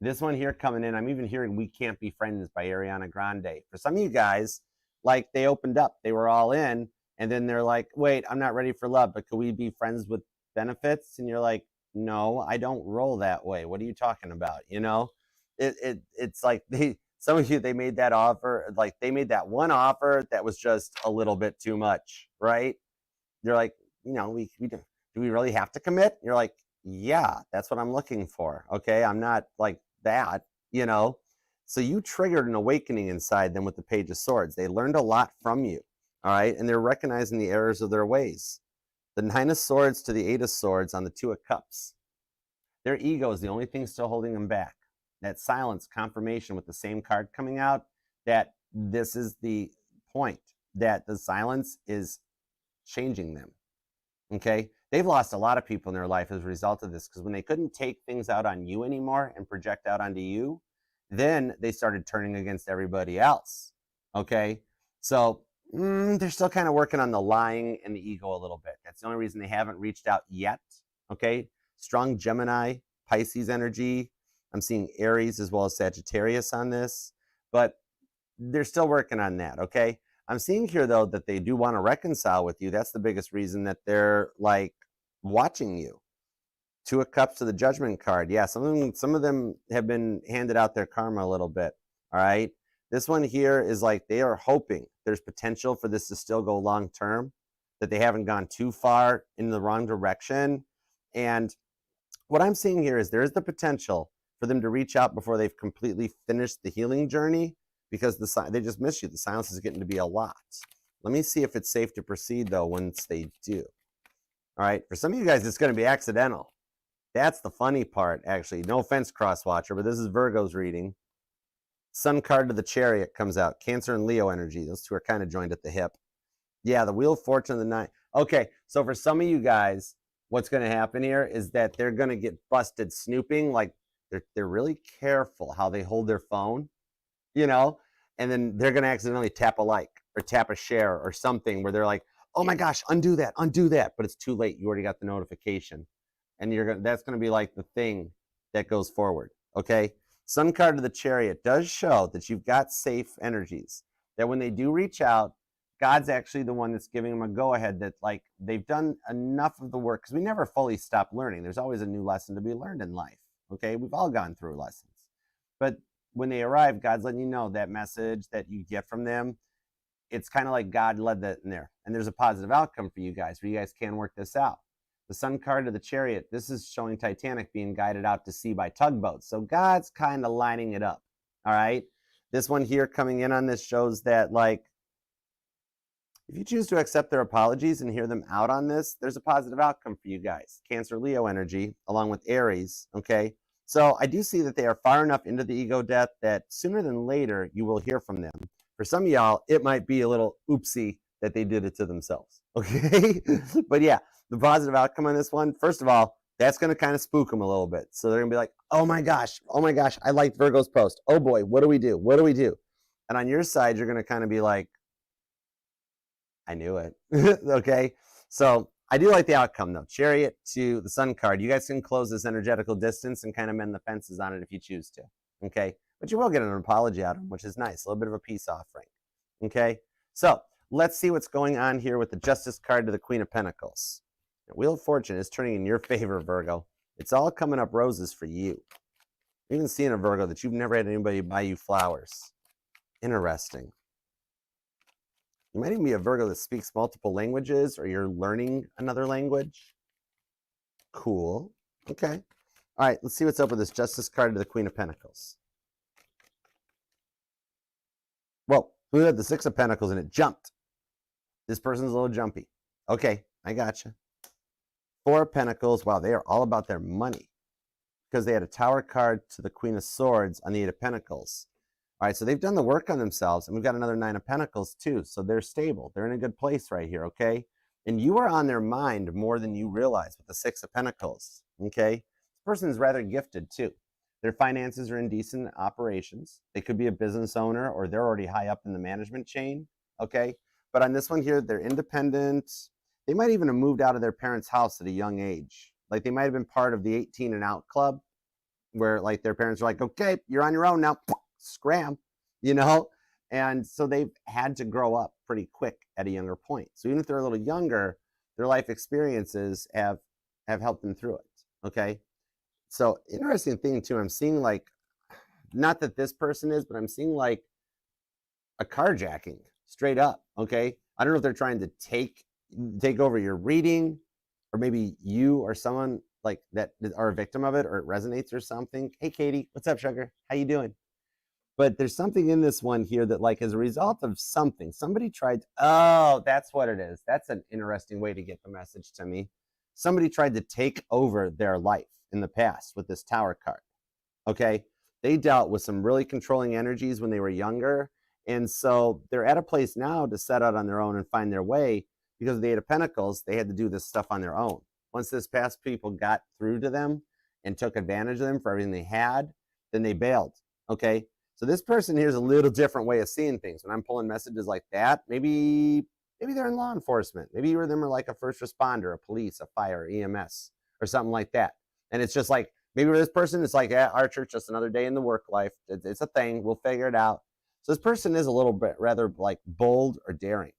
This one here coming in, I'm even hearing We Can't Be Friends by Ariana Grande. For some of you guys, like they opened up, they were all in, and then they're like, wait, I'm not ready for love, but could we be friends with benefits? And you're like, no, I don't roll that way. What are you talking about? You know, it's like some of you, they made that offer, like they made that one offer that was just a little bit too much, right? You're like, you know, do we really have to commit? You're like, yeah, that's what I'm looking for. Okay, I'm not like that, you know. So you triggered an awakening inside them with the Page of Swords. They learned a lot from you, all right, and they're recognizing the errors of their ways. The 9 of Swords to the 8 of Swords on the 2 of Cups. Their ego is the only thing still holding them back. That silence, confirmation with the same card coming out, that this is the point, that the silence is changing them, okay? They've lost a lot of people in their life as a result of this, because when they couldn't take things out on you anymore and project out onto you, then they started turning against everybody else, okay? So they're still kind of working on the lying and the ego a little bit. That's the only reason they haven't reached out yet, okay? Strong Gemini, Pisces energy. I'm seeing Aries as well as Sagittarius on this, but they're still working on that, okay? I'm seeing here, though, that they do want to reconcile with you. That's the biggest reason that they're, like, watching you. 2 of Cups to the Judgment card. Yeah, some of them have been handed out their karma a little bit, all right? This one here is like they are hoping there's potential for this to still go long-term, that they haven't gone too far in the wrong direction. And what I'm seeing here is there is the potential for them to reach out before they've completely finished the healing journey, because they just miss you. The silence is getting to be a lot. Let me see if it's safe to proceed, though, once they do. All right, for some of you guys, it's going to be accidental. That's the funny part, actually. No offense, Crosswatcher, but this is Virgo's reading. Sun card to the Chariot comes out. Cancer and Leo energy. Those two are kind of joined at the hip. Yeah, the Wheel of Fortune of the 9. Okay, so for some of you guys, what's going to happen here is that they're going to get busted snooping. Like, they're really careful how they hold their phone, you know, and then they're going to accidentally tap a like or tap a share or something where they're like, oh my gosh, undo that, but it's too late. You already got the notification, and that's going to be like the thing that goes forward, okay? Sun card to the Chariot does show that you've got safe energies, that when they do reach out, God's actually the one that's giving them a go-ahead, that like they've done enough of the work, because we never fully stop learning. There's always a new lesson to be learned in life, okay? We've all gone through lessons. But when they arrive, God's letting you know that message that you get from them, it's kind of like God led that in there. And there's a positive outcome for you guys, where you guys can work this out. The Sun card of the Chariot, this is showing Titanic being guided out to sea by tugboats. So God's kind of lining it up, all right? This one here coming in on this shows that, like, if you choose to accept their apologies and hear them out on this, there's a positive outcome for you guys. Cancer, Leo energy, along with Aries, okay? So I do see that they are far enough into the ego death that sooner than later, you will hear from them. For some of y'all, it might be a little oopsie that they did it to themselves, okay? But yeah, the positive outcome on this one, first of all, that's going to kind of spook them a little bit. So they're going to be like, oh my gosh, I liked Virgo's post. Oh boy, what do we do? What do we do? And on your side, you're going to kind of be like, I knew it, okay? So I do like the outcome, though. Chariot to the Sun card. You guys can close this energetical distance and kind of mend the fences on it if you choose to, okay? But you will get an apology out of them, which is nice. A little bit of a peace offering, okay? So let's see what's going on here with the Justice card to the Queen of Pentacles. The Wheel of Fortune is turning in your favor, Virgo. It's all coming up roses for you. Even seeing a Virgo that you've never had anybody buy you flowers. Interesting. You might even be a Virgo that speaks multiple languages, or you're learning another language. Cool. Okay. All right, let's see what's up with this Justice card to the Queen of Pentacles. Well, we had the Six of Pentacles and it jumped. This person's a little jumpy. Okay, I gotcha. Four of Pentacles. Wow, they are all about their money because they had a Tower card to the Queen of Swords on the Eight of Pentacles. All right, so they've done the work on themselves, and we've got another Nine of Pentacles too. So they're stable. They're in a good place right here, okay? And you are on their mind more than you realize with the Six of Pentacles, okay? This person is rather gifted too. Their finances are in decent operations. They could be a business owner, or they're already high up in the management chain, okay? But on this one here, they're independent. They might even have moved out of their parents' house at a young age. Like they might have been part of the 18 and out club where like their parents are like, okay, you're on your own now, scram, you know? And so they've had to grow up pretty quick at a younger point. So even if they're a little younger, their life experiences have helped them through it, okay? So interesting thing too, I'm seeing like, not that this person is, but I'm seeing like a carjacking straight up, okay? I don't know if they're trying to take over your reading, or maybe you or someone like that are a victim of it, or it resonates or something. Hey, Katie, what's up, sugar? How you doing? But there's something in this one here that like as a result of something, somebody tried, oh, that's what it is. That's an interesting way to get the message to me. Somebody tried to take over their life in the past with this Tower card, okay? They dealt with some really controlling energies when they were younger, and so they're at a place now to set out on their own and find their way. Because of the Eight of Pentacles, they had to do this stuff on their own. Once this past people got through to them and took advantage of them for everything they had, then they bailed, okay? So this person here's a little different way of seeing things. When I'm pulling messages like that, maybe they're in law enforcement. Maybe you or them are like a first responder, a police, a fire, EMS, or something like that. And it's just like, maybe this person is like, yeah, Archer, just another day in the work life. It's a thing. We'll figure it out. So this person is a little bit rather like bold or daring.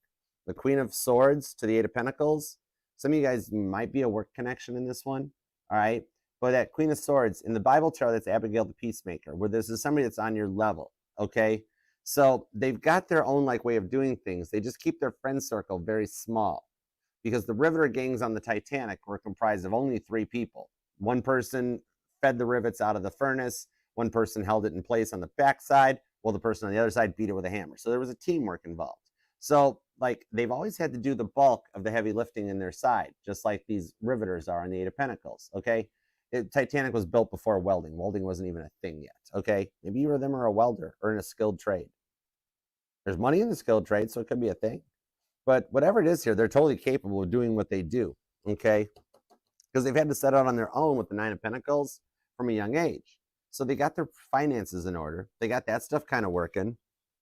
The Queen of Swords to the Eight of Pentacles. Some of you guys might be a work connection in this one, all right? But that Queen of Swords, in the Bible tarot, that's Abigail the Peacemaker, where this is somebody that's on your level, okay? So they've got their own like way of doing things. They just keep their friend circle very small because the riveter gangs on the Titanic were comprised of only 3 people. One person fed the rivets out of the furnace. One person held it in place on the backside, while the person on the other side beat it with a hammer. So there was a teamwork involved. So like they've always had to do the bulk of the heavy lifting in their side, just like these riveters are on the Eight of Pentacles, okay? Titanic was built before welding. Welding wasn't even a thing yet, okay? Maybe you or them are a welder or in a skilled trade. There's money in the skilled trade, so it could be a thing. But whatever it is here, they're totally capable of doing what they do, okay? Because they've had to set out on their own with the Nine of Pentacles from a young age. So they got their finances in order. They got that stuff kind of working,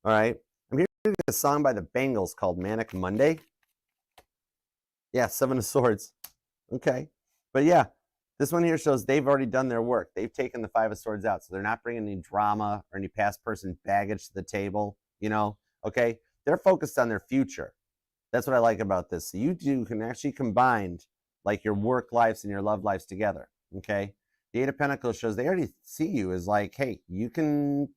all right? I'm hearing a song by the Bangles called Manic Monday. Yeah, Seven of Swords. Okay. But yeah, this one here shows they've already done their work. They've taken the Five of Swords out. So they're not bringing any drama or any past person baggage to the table, you know? Okay. They're focused on their future. That's what I like about this. So you two can actually combine like your work lives and your love lives together. Okay. The Eight of Pentacles shows they already see you as like, hey, you can,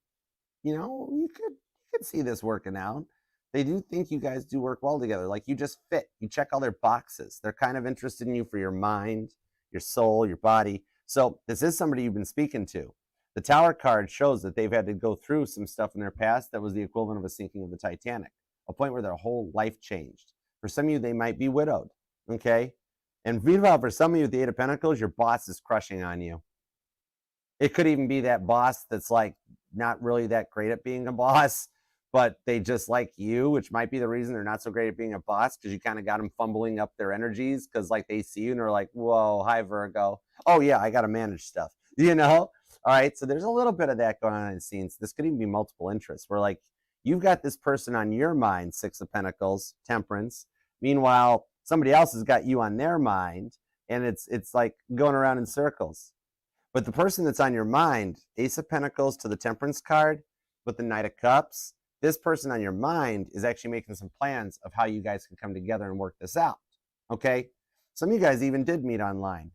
you know, you could see this working out. They do think you guys do work well together. Like you just fit. You check all their boxes. They're kind of interested in you for your mind, your soul, your body. So this is somebody you've been speaking to. The Tower card shows that they've had to go through some stuff in their past that was the equivalent of a sinking of the Titanic, a point where their whole life changed. For some of you, they might be widowed, okay? And meanwhile, for some of you with the Eight of Pentacles, your boss is crushing on you. It could even be that boss that's like not really that great at being a boss, but they just like you, which might be the reason they're not so great at being a boss, because you kind of got them fumbling up their energies because like they see you and they're like, whoa, hi, Virgo. Oh, yeah, I got to manage stuff, you know? All right, so there's a little bit of that going on in the scenes. This could even be multiple interests where like you've got this person on your mind, Six of Pentacles, Temperance. Meanwhile, somebody else has got you on their mind, and it's like going around in circles. But the person that's on your mind, Ace of Pentacles to the Temperance card with the Knight of Cups, this person on your mind is actually making some plans of how you guys can come together and work this out, okay? Some of you guys even did meet online.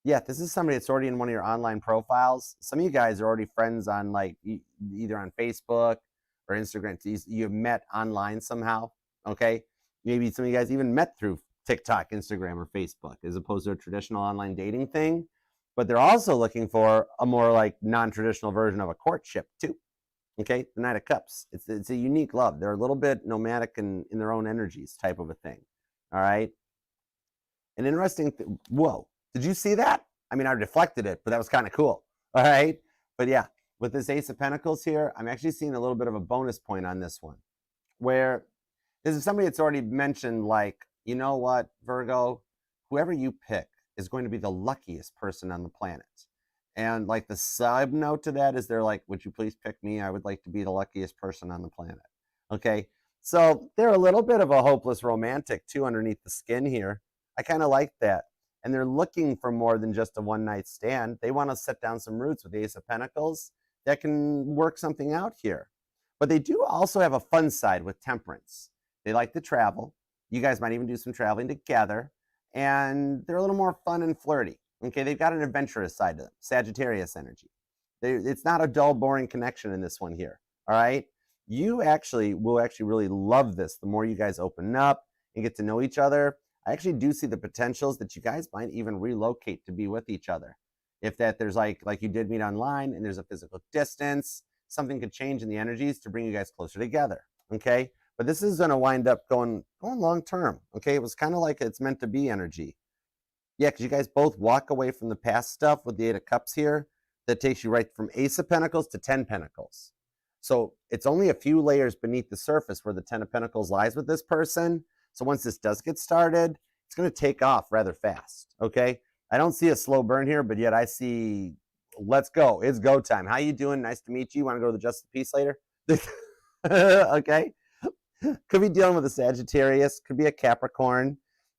Yeah, this is somebody that's already in one of your online profiles. Some of you guys are already friends on like either on Facebook or Instagram. You've met online somehow, okay? Maybe some of you guys even met through TikTok, Instagram, or Facebook as opposed to a traditional online dating thing. But they're also looking for a more like non-traditional version of a courtship too, okay? The Knight of Cups. It's a unique love. They're a little bit nomadic in their own energies type of a thing, all right? An interesting, whoa, did you see that? I mean, I deflected it, but that was kind of cool. All right. But yeah, with this Ace of Pentacles here, I'm actually seeing a little bit of a bonus point on this one, where this is somebody that's already mentioned, like, you know what, Virgo, whoever you pick is going to be the luckiest person on the planet. And like the sub note to that is they're like, would you please pick me? I would like to be the luckiest person on the planet. Okay. So they're a little bit of a hopeless romantic too underneath the skin here. I kind of like that. And they're looking for more than just a one-night stand. They want to set down some roots with the Ace of Pentacles that can work something out here. But they do also have a fun side with Temperance. They like to travel. You guys might even do some traveling together. And they're a little more fun and flirty. Okay, they've got an adventurous side to them. Sagittarius energy. It's not a dull, boring connection in this one here. All right? You actually will really love this the more you guys open up and get to know each other. I actually do see the potentials that you guys might even relocate to be with each other. If that there's like you did meet online and there's a physical distance, something could change in the energies to bring you guys closer together, okay? But this is gonna wind up going long term, okay? It was kind of like it's meant to be energy. Yeah, because you guys both walk away from the past stuff with the Eight of Cups here that takes you right from Ace of Pentacles to 10 Pentacles. So it's only a few layers beneath the surface where the 10 of Pentacles lies with this person. So once this does get started, it's going to take off rather fast, okay? I don't see a slow burn here, but yet I see, let's go. It's go time. How you doing? Nice to meet you. Want to go to the Justice of Peace later? Okay. Could be dealing with a Sagittarius. Could be a Capricorn.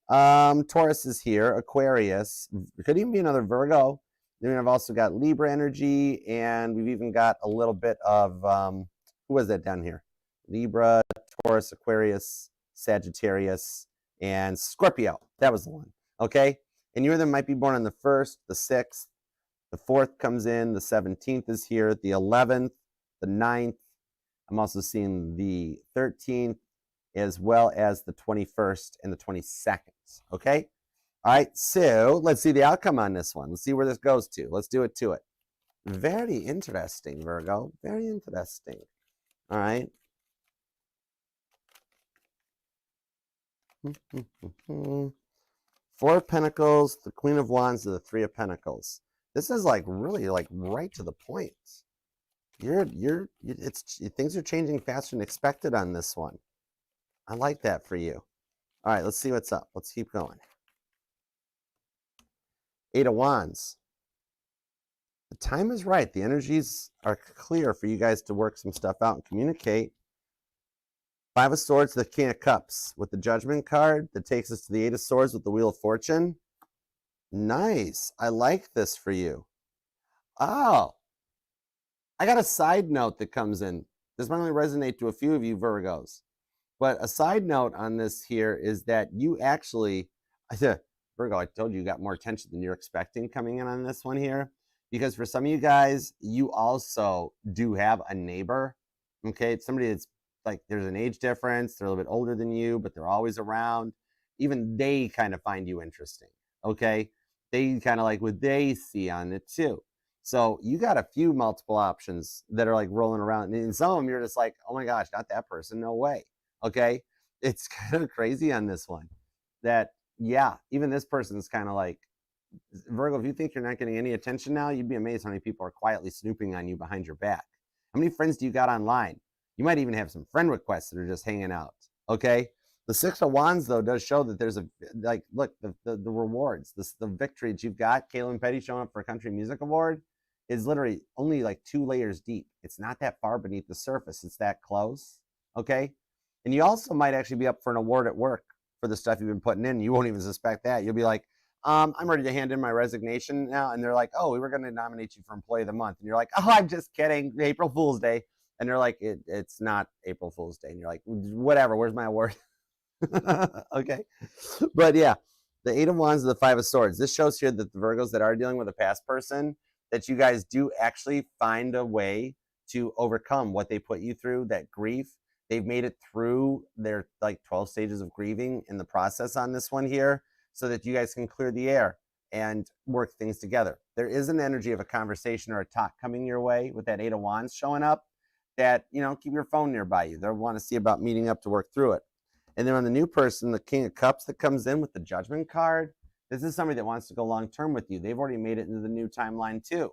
Taurus is here. Aquarius. Could even be another Virgo. Then I've also got Libra energy, and we've even got a little bit of, who was that down here? Libra, Taurus, Aquarius, Sagittarius, and Scorpio. That was the one, okay? And you of them might be born on the 1st, the 6th, the 4th comes in, the 17th is here, the 11th, the 9th. I'm also seeing the 13th, as well as the 21st and the 22nd, okay? All right, so let's see the outcome on this one. Let's see where this goes to. Let's do it to it. Very interesting, Virgo. Very interesting. All right. Four of Pentacles, the Queen of Wands, and the Three of Pentacles. This is like really like right to the point. Things are changing faster than expected on this one. I like that for you. All right, let's see what's up. Let's keep going. Eight of Wands. The time is right. The energies are clear for you guys to work some stuff out and communicate. Five of Swords, the King of Cups with the Judgment card that takes us to the Eight of Swords with the Wheel of Fortune. Nice. I like this for you. Oh, I got a side note that comes in. This might only resonate to a few of you Virgos. But a side note on this here is that you actually, Virgo, I told you got more attention than you're expecting coming in on this one here. Because for some of you guys, you also do have a neighbor. Okay, it's somebody that's like, there's an age difference, they're a little bit older than you, but they're always around. Even they kind of find you interesting, okay? They kind of like what they see on it too. So you got a few multiple options that are like rolling around. And some of them you're just like, oh my gosh, not that person, no way, okay? It's kind of crazy on this one that, yeah, even this person's kind of like, Virgo, if you think you're not getting any attention now, you'd be amazed how many people are quietly snooping on you behind your back. How many friends do you got online? You might even have some friend requests that are just hanging out, okay? The Six of Wands, though, does show that there's a, like, look, the rewards, the victory that you've got, Kaylin Petty showing up for a Country Music Award, is literally only like 2 layers deep. It's not that far beneath the surface. It's that close, okay? And you also might actually be up for an award at work for the stuff you've been putting in. You won't even suspect that. You'll be like, I'm ready to hand in my resignation now. And they're like, oh, we were going to nominate you for Employee of the Month. And you're like, oh, I'm just kidding. April Fool's Day. And they're like, it's not April Fool's Day. And you're like, whatever, where's my award? Okay. But yeah, the Eight of Wands and the Five of Swords. This shows here that the Virgos that are dealing with a past person, that you guys do actually find a way to overcome what they put you through, that grief. They've made it through their like 12 stages of grieving in the process on this one here, so that you guys can clear the air and work things together. There is an energy of a conversation or a talk coming your way with that Eight of Wands showing up, that, you know, keep your phone nearby you. They'll want to see about meeting up to work through it. And then on the new person, the King of Cups that comes in with the Judgment card, this is somebody that wants to go long term with you. They've already made it into the new timeline too.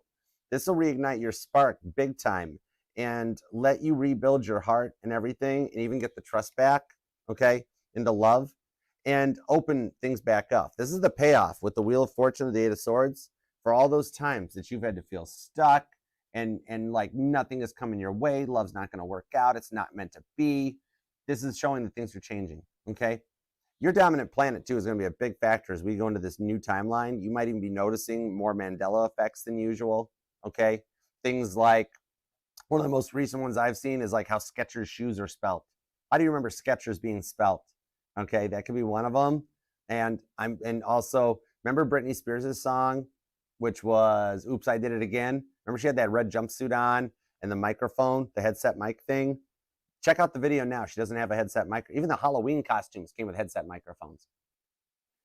This will reignite your spark big time and let you rebuild your heart and everything, and even get the trust back, okay, into love, and open things back up. This is the payoff with the Wheel of Fortune, the Eight of Swords, for all those times that you've had to feel stuck and like nothing is coming your way. Love's not going to work out. It's not meant to be. This is showing that things are changing, okay? Your dominant planet, too, is going to be a big factor as we go into this new timeline. You might even be noticing more Mandela effects than usual, okay? Things like, one of the most recent ones I've seen is like how Skechers shoes are spelt. How do you remember Skechers being spelt? Okay, that could be one of them. And also, remember Britney Spears' song, which was Oops, I Did It Again? Remember she had that red jumpsuit on and the microphone, the headset mic thing? Check out the video now. She doesn't have a headset mic. Even the Halloween costumes came with headset microphones.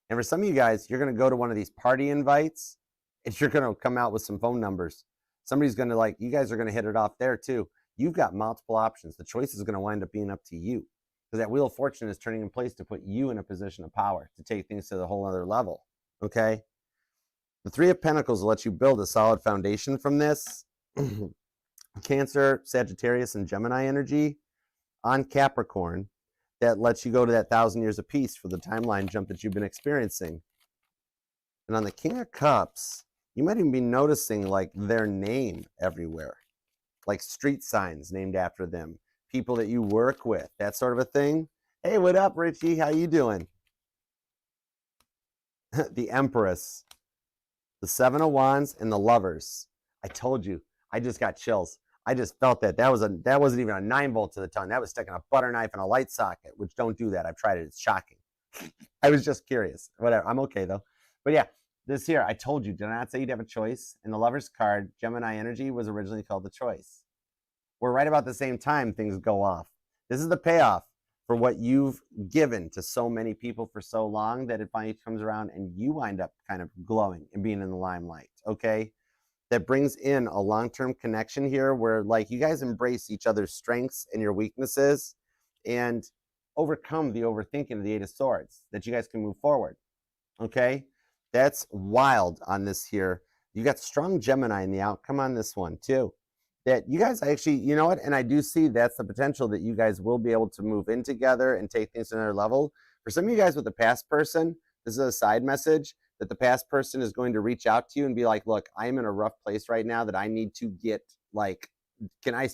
And for some of you guys, you're going to go to one of these party invites and you're going to come out with some phone numbers. Somebody's going to like, you guys are going to hit it off there too. You've got multiple options. The choice is going to wind up being up to you, because that Wheel of Fortune is turning in place to put you in a position of power, to take things to the whole other level, okay? The Three of Pentacles will let you build a solid foundation from this. Cancer, Sagittarius, and Gemini energy on Capricorn that lets you go to that 1,000 years of peace for the timeline jump that you've been experiencing. And on the King of Cups, you might even be noticing like their name everywhere, like street signs named after them, people that you work with, that sort of a thing. Hey, what up, Richie? How you doing? The Empress, the Seven of Wands, and the Lovers. I told you, I just got chills. I just felt that. That wasn't even a 9-volt to the tongue. That was sticking a butter knife in a light socket, which don't do that. I've tried it. It's shocking. I was just curious. Whatever. I'm okay, though. But yeah, this here, I told you, did I not say you'd have a choice? And the Lover's card, Gemini energy, was originally called the Choice. We're right about the same time things go off. This is the payoff for what you've given to so many people for so long, that it finally comes around and you wind up kind of glowing and being in the limelight, okay? That brings in a long-term connection here where like you guys embrace each other's strengths and your weaknesses and overcome the overthinking of the Eight of Swords, that you guys can move forward, okay? That's wild on this here. You got strong Gemini in the outcome on this one too. That you guys actually, you know what? And I do see that's the potential that you guys will be able to move in together and take things to another level. For some of you guys with the past person, this is a side message that the past person is going to reach out to you and be like, look, I'm in a rough place right now that I need to get, like, can I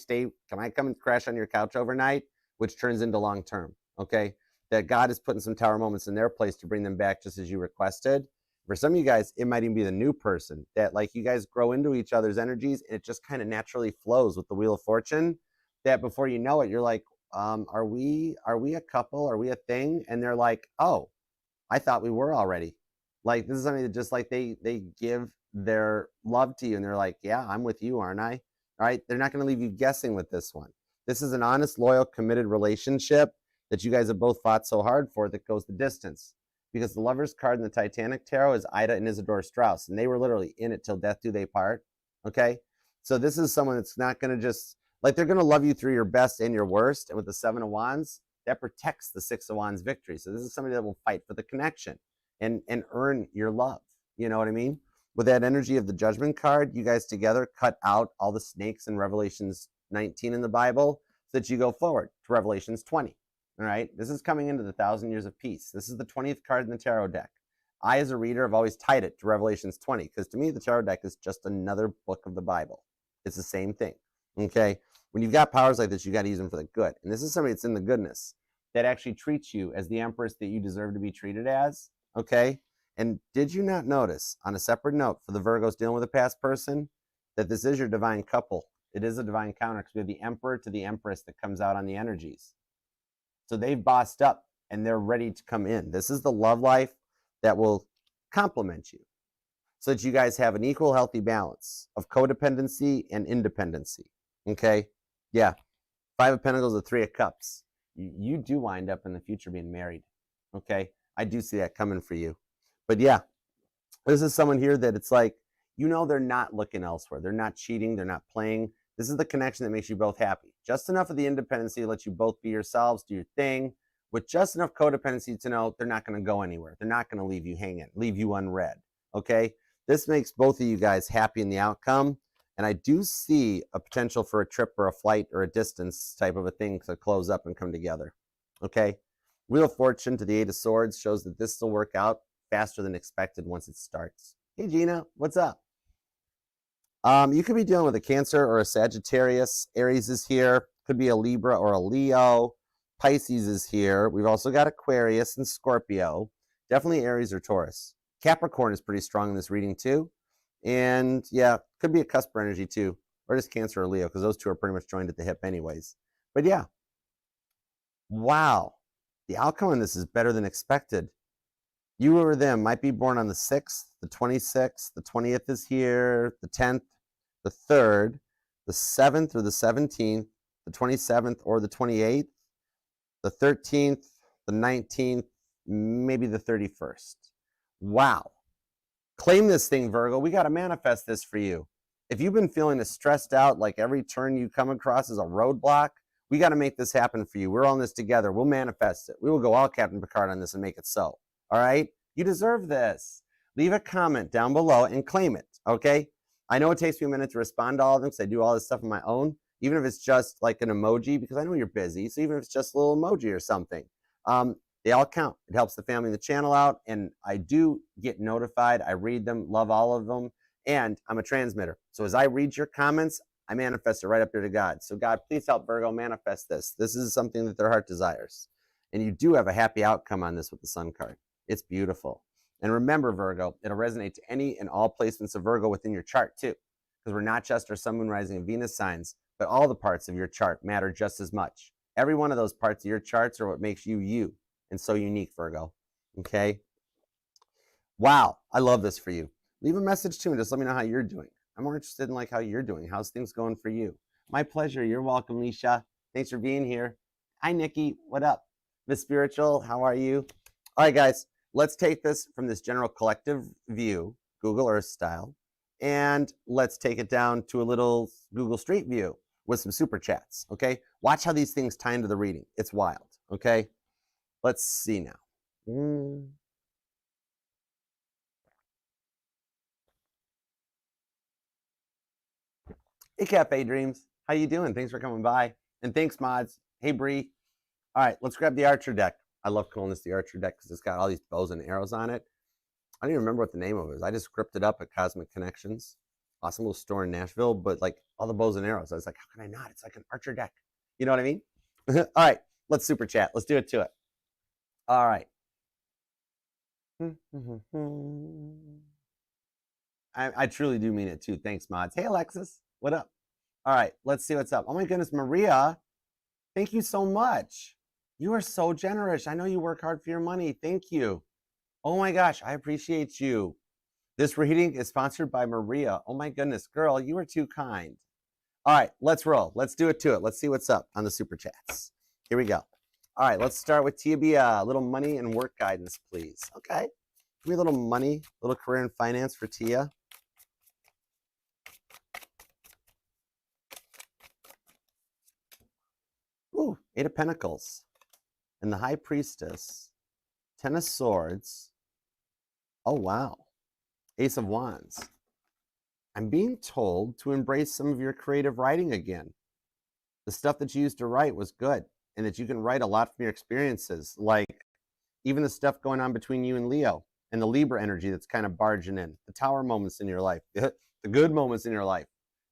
come and crash on your couch overnight? Which turns into long term, okay? That God is putting some tower moments in their place to bring them back just as you requested. For some of you guys, it might even be the new person that like you guys grow into each other's energies and it just kind of naturally flows with the Wheel of Fortune, that before you know it, you're like, are we a couple? Are we a thing? And they're like, oh, I thought we were already. Like, this is something that just like they give their love to you and they're like, yeah, I'm with you, aren't I? All right. They're not going to leave you guessing with this one. This is an honest, loyal, committed relationship that you guys have both fought so hard for that goes the distance. Because the Lover's card in the Titanic Tarot is Ida and Isidore Strauss, and they were literally in it till death do they part, okay? So this is someone that's not going to just, like, they're going to love you through your best and your worst, and with the Seven of Wands, that protects the Six of Wands victory. So this is somebody that will fight for the connection and earn your love, you know what I mean? With that energy of the Judgment card, you guys together cut out all the snakes in Revelations 19 in the Bible so that you go forward to Revelations 20. All right, this is coming into the 1,000 years of peace. This is the 20th card in the tarot deck. I, as a reader, have always tied it to Revelations 20 because to me, the tarot deck is just another book of the Bible. It's the same thing, okay? When you've got powers like this, you got to use them for the good. And this is somebody that's in the goodness that actually treats you as the empress that you deserve to be treated as, okay? And did you not notice, on a separate note, for the Virgos dealing with a past person, that this is your divine couple? It is a divine counter because we have the emperor to the empress that comes out on the energies. So they've bossed up and they're ready to come in. This is the love life that will complement you so that you guys have an equal, healthy balance of codependency and independency. Okay? Yeah. Five of Pentacles, the Three of Cups. You do wind up in the future being married. Okay? I do see that coming for you. But yeah, this is someone here that it's like, you know, they're not looking elsewhere. They're not cheating. They're not playing. This is the connection that makes you both happy. Just enough of the independency to let you both be yourselves, do your thing, with just enough codependency to know they're not going to go anywhere. They're not going to leave you hanging, leave you unread. Okay? This makes both of you guys happy in the outcome. And I do see a potential for a trip or a flight or a distance type of a thing to close up and come together. Okay? Wheel of Fortune to the Eight of Swords shows that this will work out faster than expected once it starts. Hey, Gina, what's up? You could be dealing with a Cancer or a Sagittarius. Aries is here. Could be a Libra or a Leo. Pisces is here. We've also got Aquarius and Scorpio. Definitely Aries or Taurus. Capricorn is pretty strong in this reading too. And yeah, could be a cusp energy too. Or just Cancer or Leo, because those two are pretty much joined at the hip anyways. But yeah. Wow. The outcome in this is better than expected. You or them might be born on the 6th, the 26th, the 20th is here, the 10th, the 3rd, the 7th or the 17th, the 27th or the 28th, the 13th, the 19th, maybe the 31st. Wow. Claim this thing, Virgo. We got to manifest this for you. If you've been feeling stressed out, like every turn you come across is a roadblock, we got to make this happen for you. We're on this together. We'll manifest it. We will go all Captain Picard on this and make it so. All right? You deserve this. Leave a comment down below and claim it, okay? I know it takes me a minute to respond to all of them because I do all this stuff on my own, even if it's just like an emoji, because I know you're busy. So even if it's just a little emoji or something, they all count. It helps the family and the channel out, and I do get notified. I read them, love all of them, and I'm a transmitter. So as I read your comments, I manifest it right up there to God. So God, please help Virgo manifest this. This is something that their heart desires. And you do have a happy outcome on this with the Sun card. It's beautiful. And remember, Virgo, it'll resonate to any and all placements of Virgo within your chart too, because we're not just our Sun, Moon, Rising, and Venus signs, but all the parts of your chart matter just as much. Every one of those parts of your charts are what makes you you, and so unique, Virgo. Okay? Wow, I love this for you. Leave a message too and just let me know how you're doing. I'm more interested in like how you're doing. How's things going for you? My pleasure. You're welcome, Leisha. Thanks for being here. Hi, Nikki. What up? Miss Spiritual, how are you? All right, guys, let's take this from this general collective view, Google Earth style, and let's take it down to a little Google Street view with some super chats, okay? Watch how these things tie into the reading. It's wild, okay? Let's see now. Hey, Cafe Dreams. How you doing? Thanks for coming by. And thanks, mods. Hey, Bree. All right, let's grab the Archer deck. I love calling this the Archer deck because it's got all these bows and arrows on it. I don't even remember what the name of it is. I just scripted up at Cosmic Connections. Awesome little store in Nashville, but like all the bows and arrows. I was like, how can I not? It's like an Archer deck. You know what I mean? All right, let's super chat. Let's do it to it. All right. I truly do mean it too. Thanks, mods. Hey, Alexis. What up? All right, let's see what's up. Oh my goodness, Maria. Thank you so much. You are so generous. I know you work hard for your money. Thank you. Oh my gosh, I appreciate you. This reading is sponsored by Maria. Oh my goodness, girl, you are too kind. All right, let's roll. Let's do it to it. Let's see what's up on the super chats. Here we go. All right, let's start with Tia Bia. A little money and work guidance, please. Okay. Give me a little money, a little career and finance for Tia. Ooh, Eight of Pentacles. And the High Priestess. Ten of Swords. Oh, wow. Ace of Wands. I'm being told to embrace some of your creative writing again. The stuff that you used to write was good, and that you can write a lot from your experiences, like even the stuff going on between you and Leo, and the Libra energy that's kind of barging in, the tower moments in your life, the good moments in your life.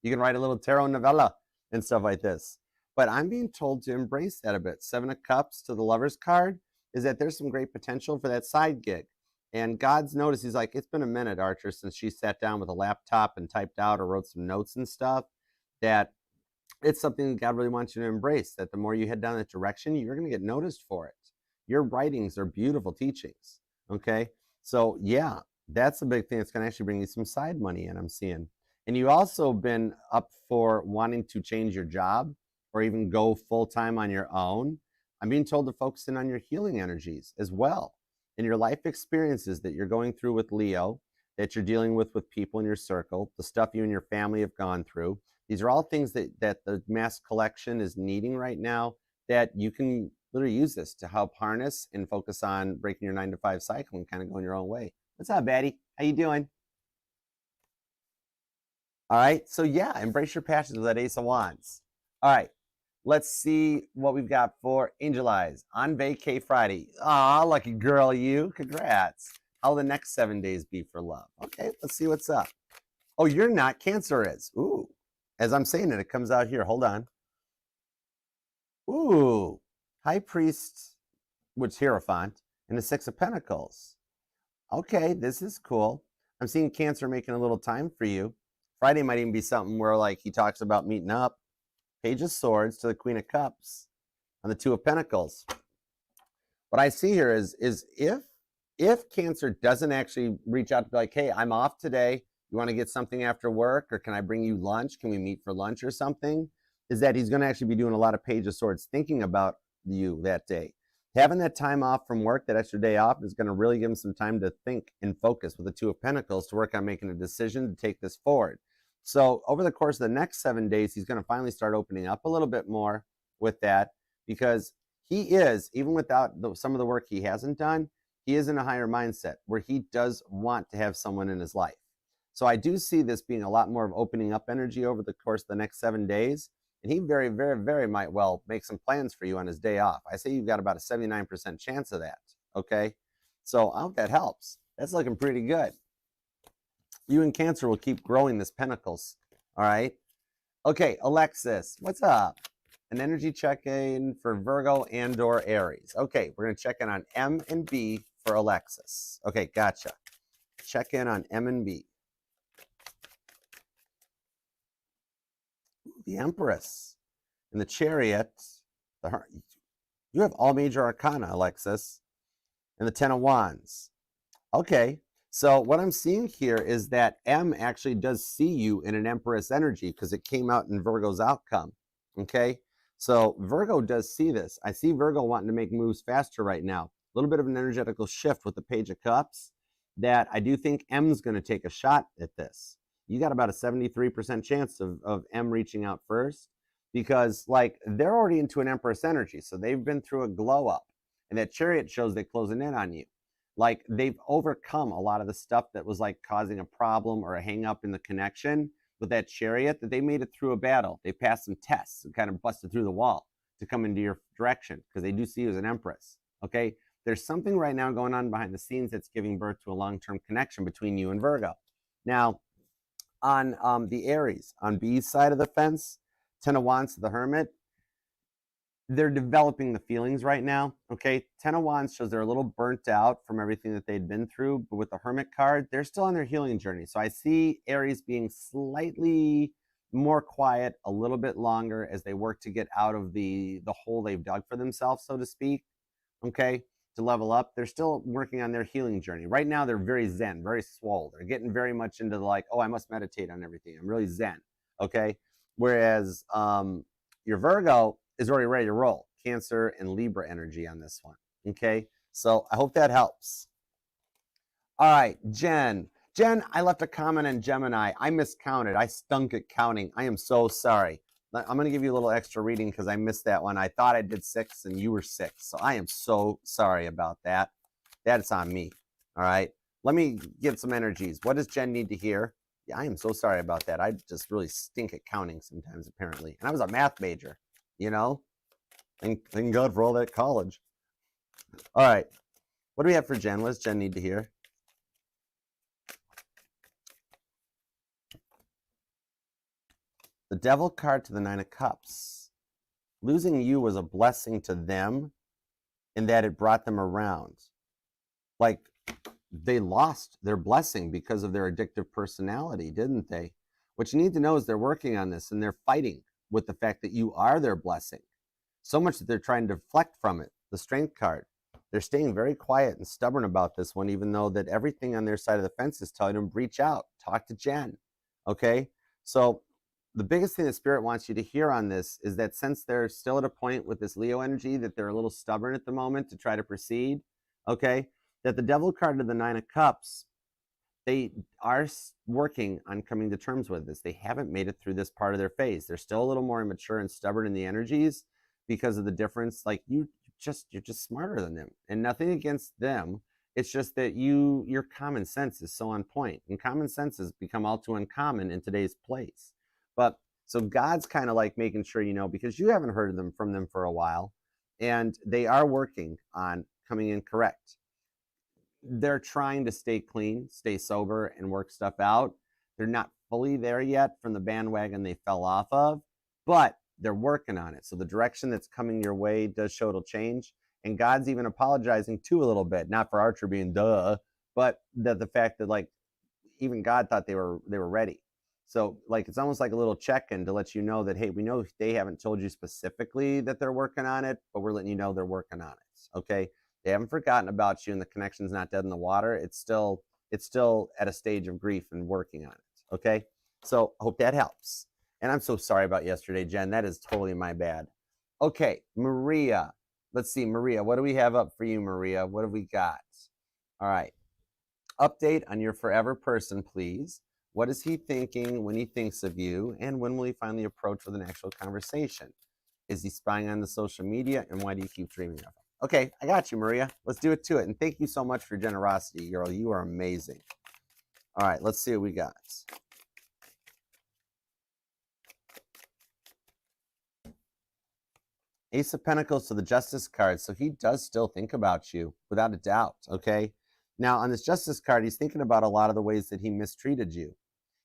You can write a little tarot novella and stuff like this. But I'm being told to embrace that a bit. Seven of Cups to the Lover's card is that there's some great potential for that side gig. And God's noticed, he's like, it's been a minute, Archer, since she sat down with a laptop and typed out or wrote some notes and stuff, that it's something that God really wants you to embrace, that the more you head down that direction, you're going to get noticed for it. Your writings are beautiful teachings, okay? So yeah, that's a big thing that's going to actually bring you some side money in, I'm seeing. And you also been up for wanting to change your job or even go full-time on your own. I'm being told to focus in on your healing energies as well and your life experiences that you're going through with Leo, that you're dealing with people in your circle, the stuff you and your family have gone through. These are all things that the mass collection is needing right now, that you can literally use this to help harness and focus on breaking your 9-to-5 cycle and kind of going your own way. What's up, Batty? How you doing? All right, so yeah, embrace your passions with that Ace of Wands. All right, let's see what we've got for Angel Eyes on Vacay Friday. Aw, lucky girl, you. Congrats. How'll the next 7 days be for love? Okay, let's see what's up. Oh, you're not. Cancer is. Ooh. As I'm saying it, it comes out here. Hold on. Ooh. High Priest, which Hierophant, and the Six of Pentacles. Okay, this is cool. I'm seeing Cancer making a little time for you. Friday might even be something where like he talks about meeting up. Page of Swords to the Queen of Cups and the Two of Pentacles. What I see here is if Cancer doesn't actually reach out to be like, hey, I'm off today. You want to get something after work, or can I bring you lunch? Can we meet for lunch or something? Is that he's going to actually be doing a lot of Page of Swords, thinking about you that day. Having that time off from work, that extra day off, is going to really give him some time to think and focus with the Two of Pentacles to work on making a decision to take this forward. So over the course of the next 7 days, he's going to finally start opening up a little bit more with that, because he is, even without some of the work he hasn't done, he is in a higher mindset where he does want to have someone in his life. So I do see this being a lot more of opening up energy over the course of the next 7 days. And he very, very, very might well make some plans for you on his day off. I say you've got about a 79% chance of that, okay? So I hope that helps. That's looking pretty good. You and Cancer will keep growing this Pentacles, all right? Okay, Alexis, what's up? An energy check-in for Virgo and/or Aries. Okay, we're going to check in on M and B for Alexis. Okay, gotcha. Check in on M and B. The Empress and the Chariot. You have all major arcana, Alexis, and the Ten of Wands. Okay, so what I'm seeing here is that M actually does see you in an Empress energy because it came out in Virgo's outcome. Okay, so Virgo does see this. I see Virgo wanting to make moves faster right now. A little bit of an energetical shift with the Page of Cups, that I do think M's going to take a shot at this. You got about a 73% chance of M reaching out first, because like they're already into an Empress energy. So they've been through a glow up, and that Chariot shows they're closing in on you. Like they've overcome a lot of the stuff that was like causing a problem or a hang up in the connection with that Chariot, that they made it through a battle. They passed some tests and kind of busted through the wall to come into your direction, because they do see you as an Empress. Okay. There's something right now going on behind the scenes that's giving birth to a long-term connection between you and Virgo. Now, on the Aries, on B's side of the fence, Ten of Wands to the Hermit, they're developing the feelings right now, okay? Ten of Wands shows they're a little burnt out from everything that they'd been through, but with the Hermit card, they're still on their healing journey. So I see Aries being slightly more quiet, a little bit longer as they work to get out of the hole they've dug for themselves, so to speak, okay? To level up. They're still working on their healing journey. Right now, they're very zen, very swole. They're getting very much into the like, oh, I must meditate on everything. I'm really zen, okay? Whereas your Virgo is already ready to roll. Cancer and Libra energy on this one, okay? So I hope that helps. All right, Jen. Jen, I left a comment on Gemini. I miscounted. I stunk at counting. I am so sorry. I'm going to give you a little extra reading because I missed that one. I thought I did 6 and you were 6. So I am so sorry about that. That's on me. All right. Let me get some energies. What does Jen need to hear? Yeah, I am so sorry about that. I just really stink at counting sometimes, apparently. And I was a math major, you know? Thank God for all that college. All right. What do we have for Jen? What does Jen need to hear? The Devil card to the Nine of Cups. Losing you was a blessing to them in that it brought them around. Like, they lost their blessing because of their addictive personality, didn't they? What you need to know is they're working on this, and they're fighting with the fact that you are their blessing. So much that they're trying to deflect from it. The Strength card. They're staying very quiet and stubborn about this one, even though that everything on their side of the fence is telling them, reach out, talk to Jen, okay? So the biggest thing that Spirit wants you to hear on this is that since they're still at a point with this Leo energy that they're a little stubborn at the moment to try to proceed, okay, that the Devil card of the Nine of Cups, they are working on coming to terms with this. They haven't made it through this part of their phase. They're still a little more immature and stubborn in the energies because of the difference. Like you're just smarter than them, and nothing against them. It's just that your common sense is so on point, and common sense has become all too uncommon in today's place. But so God's kind of like making sure you know, because you haven't heard from them for a while, and they are working on coming in correct. They're trying to stay clean, stay sober, and work stuff out. They're not fully there yet from the bandwagon they fell off of, but they're working on it. So the direction that's coming your way does show it'll change. And God's even apologizing too a little bit, not for Archer being duh, but the fact that like even God thought they were ready. So like it's almost like a little check-in to let you know that, hey, we know they haven't told you specifically that they're working on it, but we're letting you know they're working on it. Okay. They haven't forgotten about you, and the connection's not dead in the water. It's still at a stage of grief and working on it. Okay. So I hope that helps. And I'm so sorry about yesterday, Jen. That is totally my bad. Okay, Maria. Let's see, Maria. What do we have up for you, Maria? What have we got? All right. Update on your forever person, please. What is he thinking when he thinks of you? And when will he finally approach with an actual conversation? Is he spying on the social media? And why do you keep dreaming of him? Okay, I got you, Maria. Let's do it to it. And thank you so much for your generosity, girl. You are amazing. All right, let's see what we got. Ace of Pentacles to the Justice card. So he does still think about you, without a doubt, okay? Now, on this Justice card, he's thinking about a lot of the ways that he mistreated you.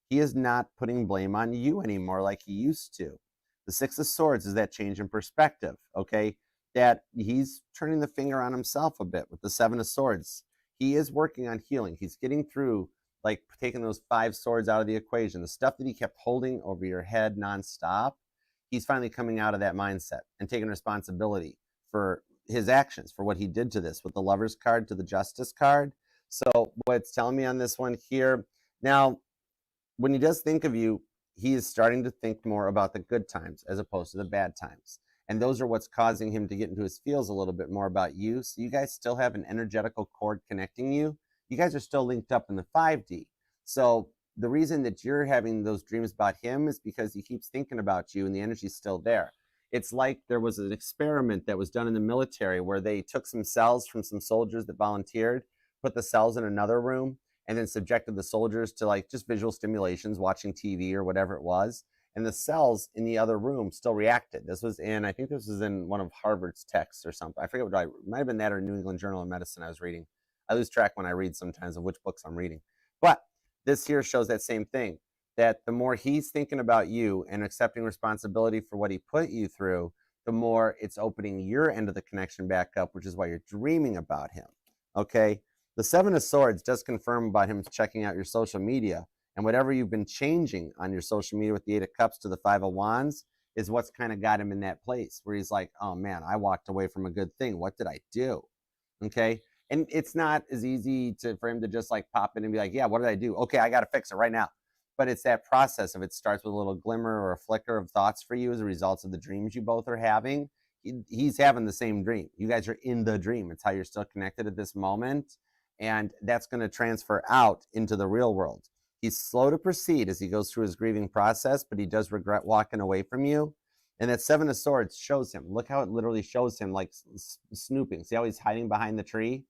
He is not putting blame on you anymore like he used to. The Six of Swords is that change in perspective, okay? That he's turning the finger on himself a bit with the Seven of Swords. He is working on healing. He's getting through, like taking those 5 swords out of the equation, the stuff that he kept holding over your head nonstop. He's finally coming out of that mindset and taking responsibility for his actions, for what he did to this with the Lover's card to the Justice card. So what it's telling me on this one here, now, when he does think of you, he is starting to think more about the good times as opposed to the bad times. And those are what's causing him to get into his feels a little bit more about you. So you guys still have an energetical cord connecting you. You guys are still linked up in the 5D. So the reason that you're having those dreams about him is because he keeps thinking about you and the energy's still there. It's like there was an experiment that was done in the military where they took some cells from some soldiers that volunteered, put the cells in another room, and then subjected the soldiers to like just visual stimulations, watching TV or whatever it was. And the cells in the other room still reacted. This was in, I think this was in one of Harvard's texts or something. I forget what it might have been that or New England Journal of Medicine I was reading. I lose track when I read sometimes of which books I'm reading. But this here shows that same thing, that the more he's thinking about you and accepting responsibility for what he put you through, the more it's opening your end of the connection back up, which is why you're dreaming about him, okay? The Seven of Swords does confirm about him checking out your social media, and whatever you've been changing on your social media with the Eight of Cups to the Five of Wands is what's kind of got him in that place where he's like, oh man, I walked away from a good thing. What did I do? Okay. And it's not as easy for him to just like pop in and be like, yeah, what did I do? Okay, I got to fix it right now. But it's that process of it starts with a little glimmer or a flicker of thoughts for you as a result of the dreams you both are having. He's having the same dream. You guys are in the dream. It's how you're still connected at this moment. And that's going to transfer out into the real world. He's slow to proceed as he goes through his grieving process, but he does regret walking away from you. And that Seven of Swords shows him. Look how it literally shows him like snooping. See how he's hiding behind the tree,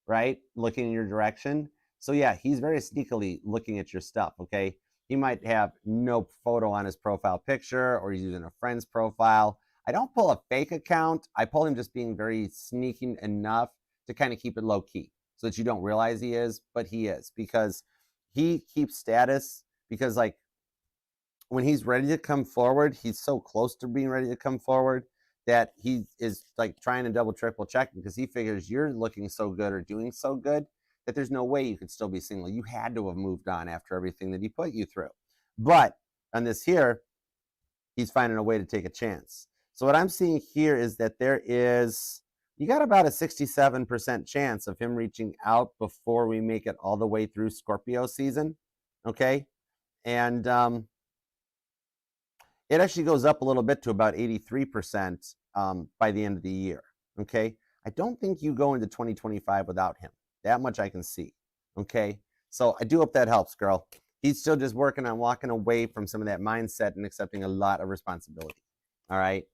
right? Looking in your direction. So yeah, he's very sneakily looking at your stuff, okay? He might have no photo on his profile picture, or he's using a friend's profile. I don't pull a fake account. I pull him just being very sneaking enough to kind of keep it low key so that you don't realize he is, but he is, because he keeps status, because like when he's ready to come forward, he's so close to being ready to come forward that he is like trying to double, triple check, because he figures you're looking so good or doing so good that there's no way you could still be single. You had to have moved on after everything that he put you through. But on this here, he's finding a way to take a chance. So what I'm seeing here is that there is you got about a 67% chance of him reaching out before we make it all the way through Scorpio season, okay? And it actually goes up a little bit to about 83% by the end of the year, okay? I don't think you go into 2025 without him. That much I can see, okay? So I do hope that helps, girl. He's still just working on walking away from some of that mindset and accepting a lot of responsibility, all right?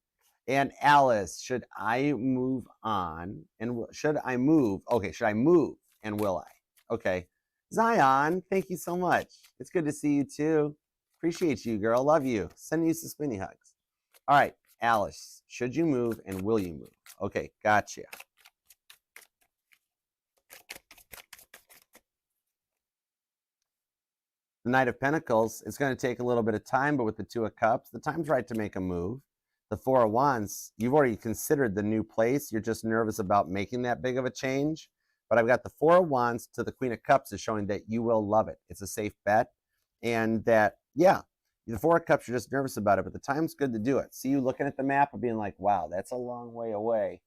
And Alice, should I move on? And should I move? Okay, should I move? And will I? Okay. Zion, thank you so much. It's good to see you too. Appreciate you, girl. Love you. Sending you some spinny hugs. All right, Alice, should you move and will you move? Okay, gotcha. The Knight of Pentacles, it's going to take a little bit of time, but with the Two of Cups, the time's right to make a move. The Four of Wands, you've already considered the new place. You're just nervous about making that big of a change. But I've got the Four of Wands to the Queen of Cups is showing that you will love it. It's a safe bet. And that, yeah, the Four of Cups, you're just nervous about it, but the time's good to do it. See you looking at the map and being like, wow, that's a long way away.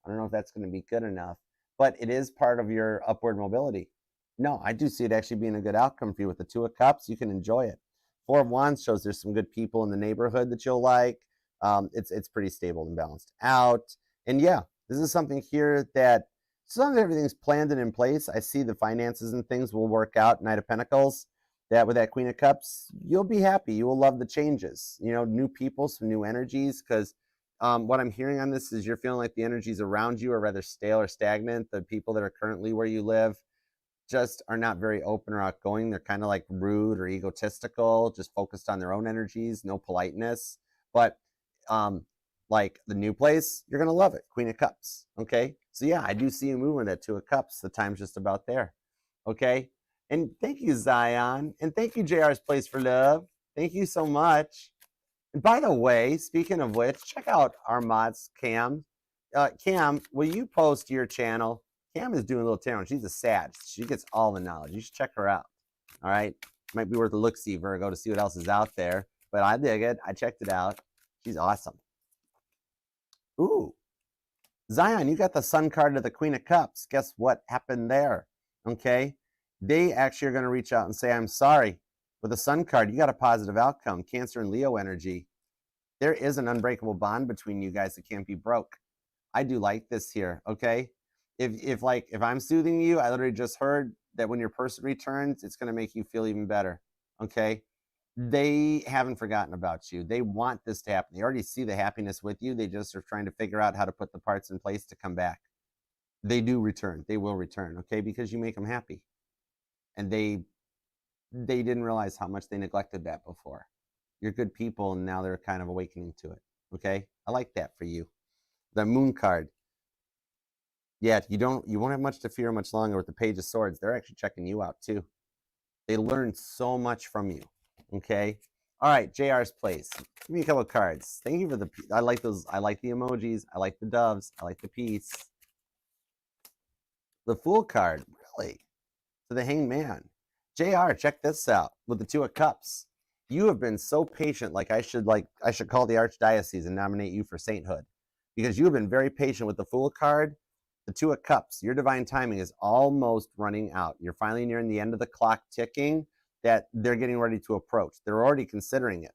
I don't know if that's going to be good enough. But it is part of your upward mobility. No, I do see it actually being a good outcome for you with the Two of Cups. You can enjoy it. Four of Wands shows there's some good people in the neighborhood that you'll like. It's pretty stable and balanced out. And yeah, this is something here that as long as everything's planned and in place, I see the finances and things will work out. Knight of Pentacles, that with that Queen of Cups, you'll be happy. You will love the changes. You know, new people, some new energies, because what I'm hearing on this is you're feeling like the energies around you are rather stale or stagnant. The people that are currently where you live just are not very open or outgoing. They're kind of like rude or egotistical, just focused on their own energies, no politeness. But like the new place, you're gonna love it. Queen of Cups. Okay. So yeah, I do see you moving that Two of Cups. The time's just about there. Okay. And thank you, Zion. And thank you, JR's Place for Love. Thank you so much. And by the way, speaking of which, check out our mods, Cam. Cam, will you post your channel? Cam is doing a little tarot. She's a Sag. She gets all the knowledge. You should check her out. All right. Might be worth a look-see, Virgo, to see what else is out there. But I dig it. I checked it out. She's awesome. Ooh. Zion, you got the Sun card to the Queen of Cups. Guess what happened there? Okay. They actually are going to reach out and say, I'm sorry. With the Sun card, you got a positive outcome. Cancer and Leo energy. There is an unbreakable bond between you guys that can't be broke. I do like this here. Okay. If I'm soothing you, I literally just heard that when your person returns, it's going to make you feel even better. Okay. They haven't forgotten about you. They want this to happen. They already see the happiness with you. They just are trying to figure out how to put the parts in place to come back. They do return. They will return. Okay. Because you make them happy. And they didn't realize how much they neglected that before. You're good people, and now they're kind of awakening to it. Okay. I like that for you. The Moon card. Yeah, you won't have much to fear much longer with the Page of Swords. They're actually checking you out too. They learned so much from you. Okay. All right, JR's Place. Give me a couple of cards. Thank you for the. I like those. I like the emojis. I like the doves. I like the peace. The Fool card, really? To the Hanged Man. JR, check this out with the Two of Cups. You have been so patient. I should call the Archdiocese and nominate you for sainthood, because you have been very patient with the Fool card. The Two of Cups, your divine timing is almost running out. You're finally nearing the end of the clock ticking that they're getting ready to approach. They're already considering it.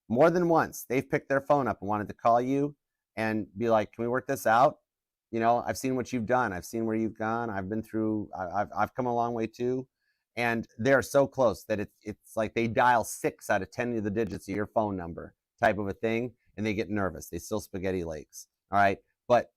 More than once, they've picked their phone up and wanted to call you and be like, can we work this out? You know, I've seen what you've done. I've seen where you've gone. I've been through, I've come a long way too. And they're so close that it's like they dial 6 out of 10 of the digits of your phone number type of a thing, and they get nervous. They still spaghetti legs. All right. But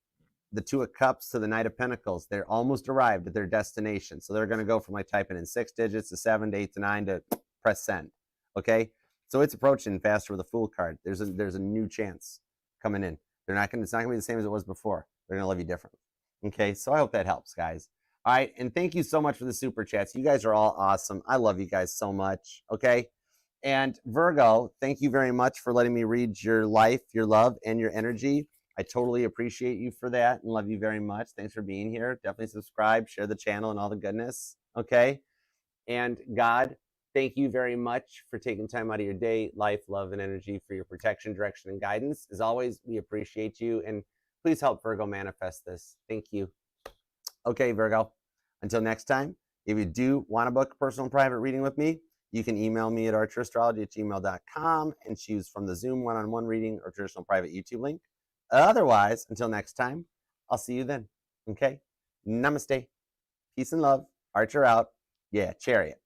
the Two of Cups to the Knight of Pentacles, they're almost arrived at their destination. So they're going to go from typing in 6 digits to 7 to 8 to 9 to press send. Okay. So it's approaching faster with a Fool card. There's a new chance coming in. It's not gonna be the same as it was before. They're gonna love you differently. Okay. So I hope that helps, guys. All right. And thank you so much for the super chats. You guys are all awesome. I love you guys so much. Okay. And Virgo, thank you very much for letting me read your life, your love, and your energy. I totally appreciate you for that and love you very much. Thanks for being here. Definitely subscribe, share the channel, and all the goodness. Okay. And God, thank you very much for taking time out of your day, life, love, and energy for your protection, direction, and guidance. As always, we appreciate you. And Please help Virgo manifest this. Thank you. Okay, Virgo, until next time, if you do want to book a personal and private reading with me, you can email me at archerastrology@gmail.com and choose from the Zoom one-on-one reading or traditional private YouTube link. Otherwise, until next time, I'll see you then. Okay? Namaste. Peace and love. Archer out. Yeah, Chariot.